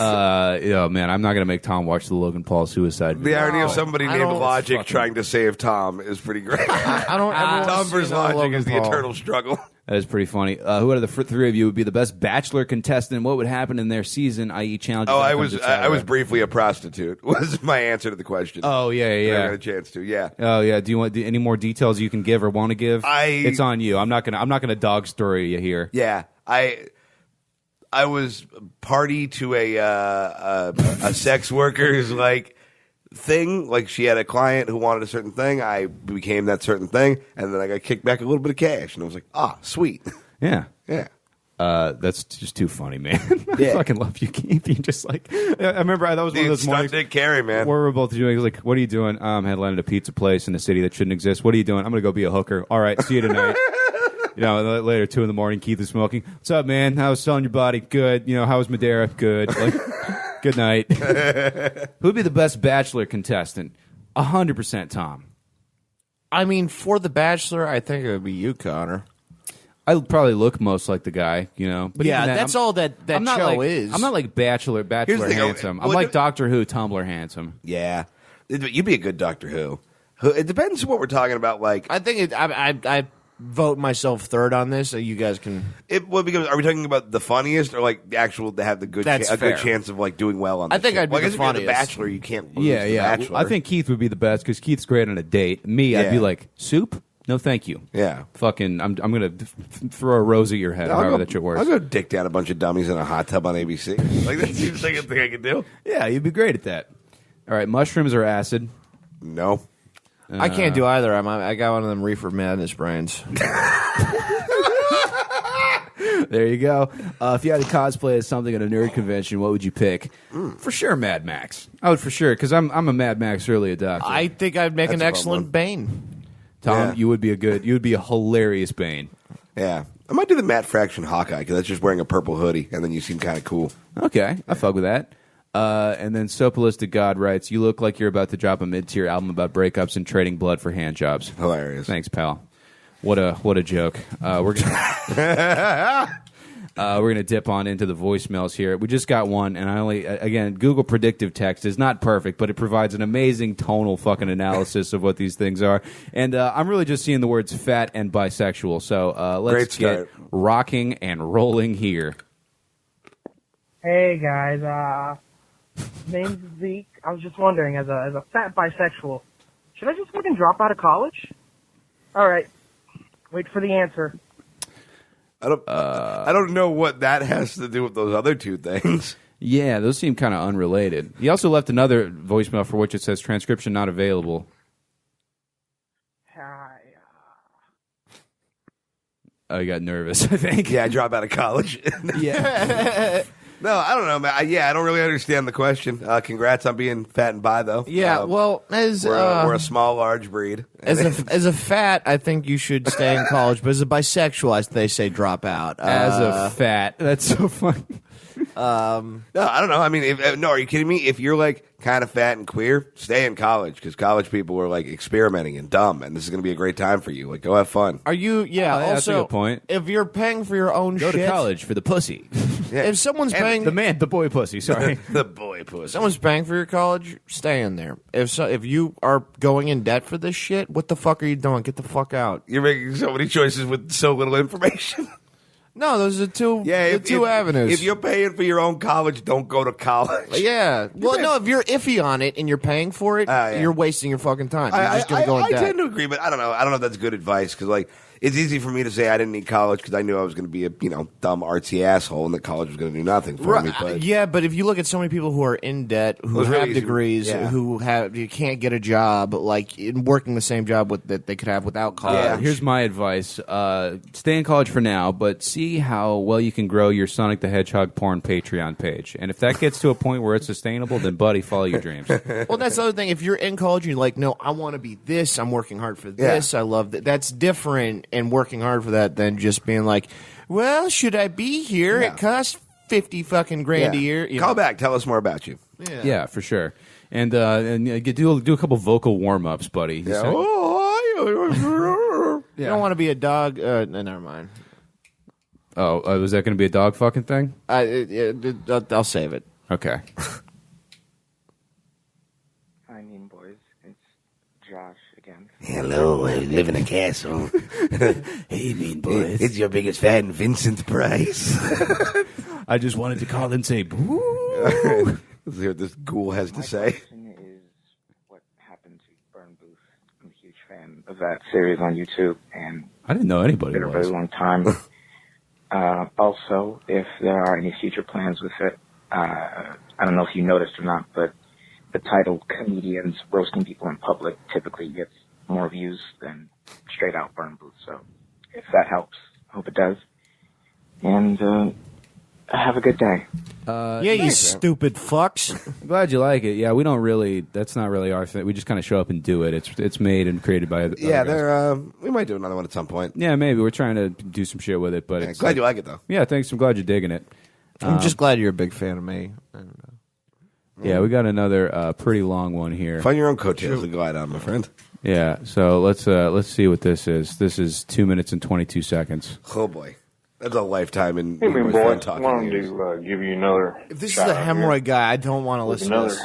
Man, I'm not going to make Tom watch the Logan Paul suicide The video. irony of somebody I named don't Logic fucking- trying to save Tom is pretty great. I don't ever wanna Tom see versus another Logic Logan is the Paul. eternal struggle. That is pretty funny. Who out of the three of you would be the best Bachelor contestant? What would happen in their season, i.e. challenges? Oh, that I come was to Tyler? I was briefly a prostitute. Was my answer to the question. Oh, yeah. I got a chance to. Yeah. Oh yeah. Do you want any more details you can give or want to give? It's on you. I'm not gonna dog story you here. Yeah, I was party to a sex worker's like thing. Like she had a client who wanted a certain thing. I became that certain thing, and then I got kicked back a little bit of cash, and I was like, sweet. Yeah. Yeah. That's just too funny, man. I Yeah. fucking love you, Keith. You just like I remember that was one of Dude, those mornings stunt Dick Carey, man. where we're both doing like, what are you doing? Headlining a pizza place in a city that shouldn't exist. What are you doing? I'm gonna go be a hooker. All right, see you tonight. And then later, 2 a.m, Keith is smoking. What's up, man? How was selling your body? Good. How was Madeira? Good. Like, good night. Who'd be the best Bachelor contestant? 100% Tom. I mean, for The Bachelor, I think it would be you, Connor. I probably look most like the guy, But Yeah, even then, that's I'm- all that I'm not show like, is. I'm not like Bachelor the thing, handsome. I'm well, like Doctor Who Tumblr handsome. Yeah, you'd be a good Doctor Who. It depends what we're talking about. Like, I think I vote myself third on this, so you guys can. because are we talking about the funniest or like the actual to have the good That's a good fair. chance of like doing well on? I this think shit? I'd be Well, I the guess if you're funniest. The Bachelor, you can't lose Yeah, The yeah. Bachelor. I think Keith would be the best because Keith's great on a date. Me, I'd be Yeah. like, soup? No, thank you. Yeah. Fucking, I'm gonna throw a rose at your head. However that shit works. I'll go dick down a bunch of dummies in a hot tub on ABC. Like, that seems like a thing I could do. Yeah, you'd be great at that. All right, mushrooms or acid? No. I can't do either. I got one of them reefer madness brains. There you go. If you had to cosplay as something at a nerd convention, what would you pick? For sure, Mad Max. I would for sure, because I'm a Mad Max early adopter. I think I'd make That's an a fun excellent one. Bane. Tom, Yeah. you would be a hilarious Bane. Yeah. I might do the Matt Fraction Hawkeye, because that's just wearing a purple hoodie, and then you seem kind of cool. Okay, I fuck with that. And then Sopolistic God writes, "You look like you're about to drop a mid-tier album about breakups and trading blood for hand jobs." Hilarious. Thanks, pal. What a joke. We're gonna dip on into the voicemails here. We just got one, and again, Google predictive text is not perfect, but it provides an amazing tonal fucking analysis of what these things are. And I'm really just seeing the words fat and bisexual. So let's Great get start. rocking and rolling here. Hey guys, name's Zeke. I was just wondering, as a fat bisexual, should I just fucking drop out of college? All right, wait for the answer. I don't know what that has to do with those other two things. Yeah, those seem kind of unrelated. He also left another voicemail for which it says transcription not available. Oh, you got nervous, I think. Yeah, I drop out of college. Yeah. No, I don't know, man. I don't really understand the question. Congrats on being fat and bi, though. Yeah, well, as we're a small, large breed. as a fat, I think you should stay in college. But as a bisexual, they say drop out. As a fat. That's so funny. No, I don't know. I mean, are you kidding me? If you're like kind of fat and queer, stay in college because college people are like experimenting and dumb, and this is going to be a great time for you. Like, go have fun. Are you? Yeah. Oh, that's a also, good point. if you're paying for your own Go shit, to college for the pussy. if someone's paying, The boy pussy, sorry. The boy pussy. someone's paying for your college, stay in there. If you are going in debt for this shit, what the fuck are you doing? Get the fuck out. You're making so many choices with so little information. No, those are two. Two avenues. If you're paying for your own college, don't go to college. Yeah. Well, no, if you're iffy on it and you're paying for it, Yeah. you're wasting your fucking time. You're just going to go in I debt. tend to agree, but I don't know. I don't know if that's good advice because, like, it's easy for me to say I didn't need college because I knew I was going to be a dumb artsy asshole and that college was going to do nothing for me. But Yeah, but if you look at so many people who are in debt, who It's really have easy. degrees, Yeah. you can't get a job, like in working the same job that they could have without college. Here's my advice. Stay in college for now, but see how well you can grow your Sonic the Hedgehog porn Patreon page. And if that gets to a point where it's sustainable, then, buddy, follow your dreams. Well, that's the other thing. If you're in college and you're like, no, I want to be this, I'm working hard for Yeah. this, I love that. That's different and working hard for that than just being like, well, should I be here? Yeah. It costs 50 fucking grand a year. You Call know? back. Tell us more about you. Yeah, for sure. And do a couple vocal warm-ups, buddy. You said- You don't want to be a dog. No, never mind. Was that going to be a dog fucking thing? I'll save it. Okay. I mean, boys, it's Josh again. Hello, I live in a castle. Hey, mean boys. It's your biggest fan, Vincent Price. I just wanted to call and say, boo. Let's hear what this ghoul has to say. question is, what happened to Burn Booth? I'm a huge fan of that series on YouTube, and I didn't know anybody been a was. very long time. Also, if there are any future plans with it, I don't know if you noticed or not, but the title "Comedians Roasting People in Public" typically gets more views than straight out Burn Booth. So, if that helps, I hope it does. And have a good day. You stupid fucks. I'm glad you like it. Yeah, we don't really. That's not really our thing. We just kind of show up and do it. It's made and created by. Other Yeah, guys. we might do another one at some point. Yeah, maybe we're trying to do some shit with it, but it's Glad you like it though. Yeah, thanks. I'm glad you're digging it. I'm just glad you're a big fan of me. Yeah, we got another pretty long one here. Find your own coattails to glide on, my friend. Yeah, so let's see what this is. This is 2 minutes and 22 seconds. Oh boy, that's a lifetime in Hey, man, my boy, friend talking wanted years. to give you another. If this is shout a out here hemorrhoid guy, I don't want to with listen to another this.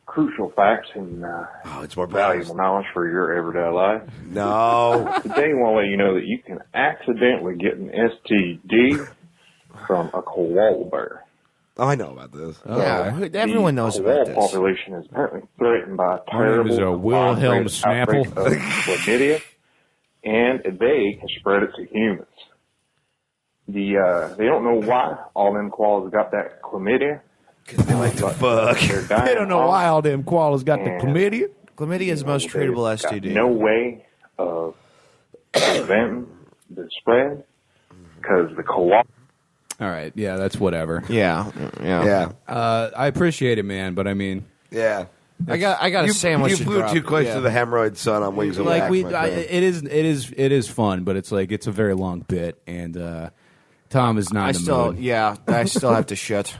crucial facts and Oh, it's more valuable knowledge for your everyday life. No. Today, I want to let you know that you can accidentally get an STD from a koala bear. Oh, I know about this. Yeah, everyone knows the about koala this. population is apparently threatened by a My name is, terrible Wilhelm outbreak Snapple. of chlamydia. and they can spread it to humans. They don't know why all them koalas got that chlamydia. They like to fuck. They don't know why all them koalas got the chlamydia. Chlamydia is the most treatable They've got STD. no way of preventing the spread because the koala. All right, yeah, that's whatever. Yeah. I appreciate it, man, but I mean, Yeah. I got a sandwich. You to flew drop. too close Yeah. to the hemorrhoid sun on wings of like wax, my friend. it is fun, but it's like it's a very long bit, and Tom is not I in the still, mood. I still have to shit.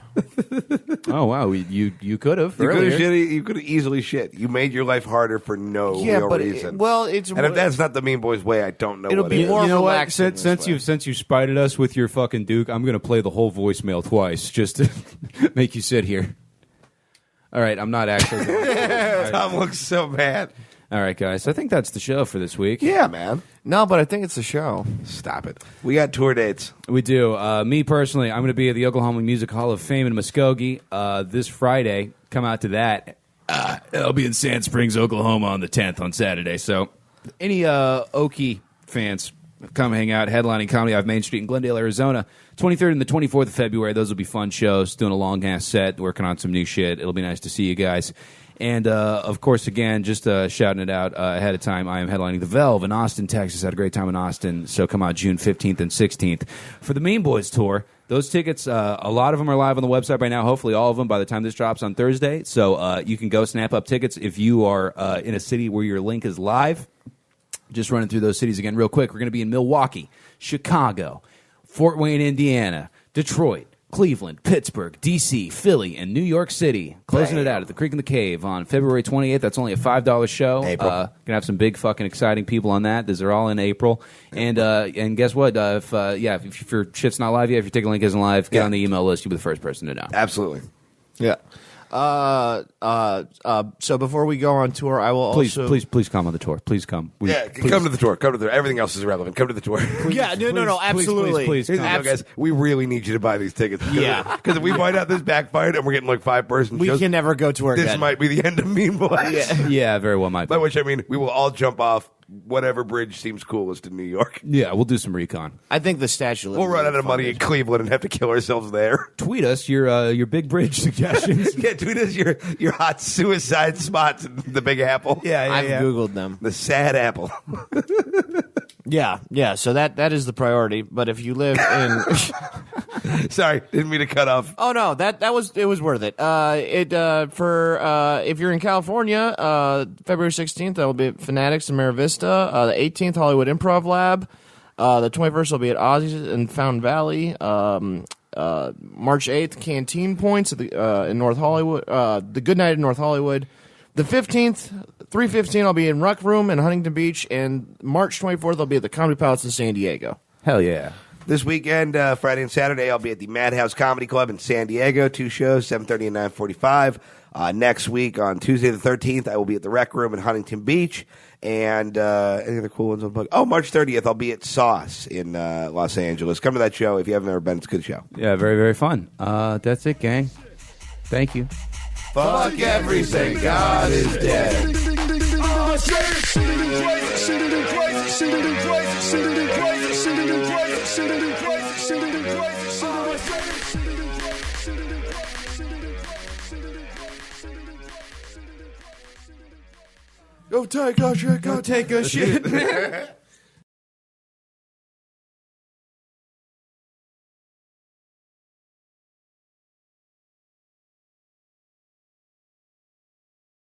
Oh wow, you could have You earlier. could have easily shit. You made your life harder for no Yeah, real but reason. it's and if that's not the Mean Boys way, I don't know. It'll what be is. more You know what? relaxing Since this way. you spited us with your fucking Duke, I'm gonna play the whole voicemail twice just to make you sit here. All right, I'm not actually. Tom looks so mad. All right, guys. I think that's the show for this week. Yeah, man. No, but I think it's a show. Stop it. We got tour dates. We do. Me personally, I'm going to be at the Oklahoma Music Hall of Fame in Muskogee this Friday. Come out to that. I'll be in Sand Springs, Oklahoma on the 10th on Saturday. So any Okie fans, come hang out. Headlining Comedy Ave Main Street in Glendale, Arizona. 23rd and the 24th of February. Those will be fun shows. Doing a long-ass set. Working on some new shit. It'll be nice to see you guys. And, of course, again, just shouting it out ahead of time, I am headlining The Velve in Austin, Texas. Had a great time in Austin, so come out June 15th and 16th. For the Mean Boys Tour, those tickets, a lot of them are live on the website right now, hopefully all of them by the time this drops on Thursday. So you can go snap up tickets if you are in a city where your link is live. Just running through those cities again real quick. We're going to be in Milwaukee, Chicago, Fort Wayne, Indiana, Detroit, Cleveland, Pittsburgh, D.C., Philly, and New York City. Closing it out at the Creek in the Cave on February 28th. That's only a $5 show. Gonna have some big fucking exciting people on that. These are all in April. And guess what? If your shit's not live yet, if your ticket link isn't live, get on the email list. You'll be the first person to know. Absolutely. Yeah. So before we go on tour, I will Please come on the tour. Please come. Come to the tour. Come to the tour. Everything else is irrelevant. Come to the tour. No, absolutely. Please Here's the deal, guys. We really need you to buy these tickets. Yeah. Because if we find out this backfired and we're getting like 5-person We shows, can never go tour this again. might be the end of Mean Boys. Yeah, very well might be. By which I mean we will all jump off whatever bridge seems coolest in New York. Yeah, we'll do some recon. I think the Statue of We'll Liberty run out of money in Cleveland and have to kill ourselves there. Tweet us your big bridge suggestions. Yeah, tweet us your hot suicide spots in the Big Apple. I've Googled them. The sad apple. Yeah. So that is the priority. But if you live in, Sorry, didn't mean to cut off. oh no, it was worth it. If you're in California, February 16th, I will be at Fanatics in Mira Vista. The 18th, Hollywood Improv Lab. The 21st, will be at Ozzy's in Fountain Valley. March 8th, Canteen Points in North Hollywood. The Good Night in North Hollywood. The 15th, 3/15, I'll be in Ruck Room in Huntington Beach, and March 24th, I'll be at the Comedy Palace in San Diego. Hell yeah. This weekend, Friday and Saturday, I'll be at the Madhouse Comedy Club in San Diego. 2 shows, 7:30 and 9:45. Next week, on Tuesday the 13th, I will be at the Rec Room in Huntington Beach. And any other cool ones on the book? Oh, March 30th, I'll be at Sauce in Los Angeles. Come to that show. If you haven't ever been, it's a good show. Yeah, very, very fun. That's it, gang. Thank you. Fuck everything. God is dead. Go take a shit.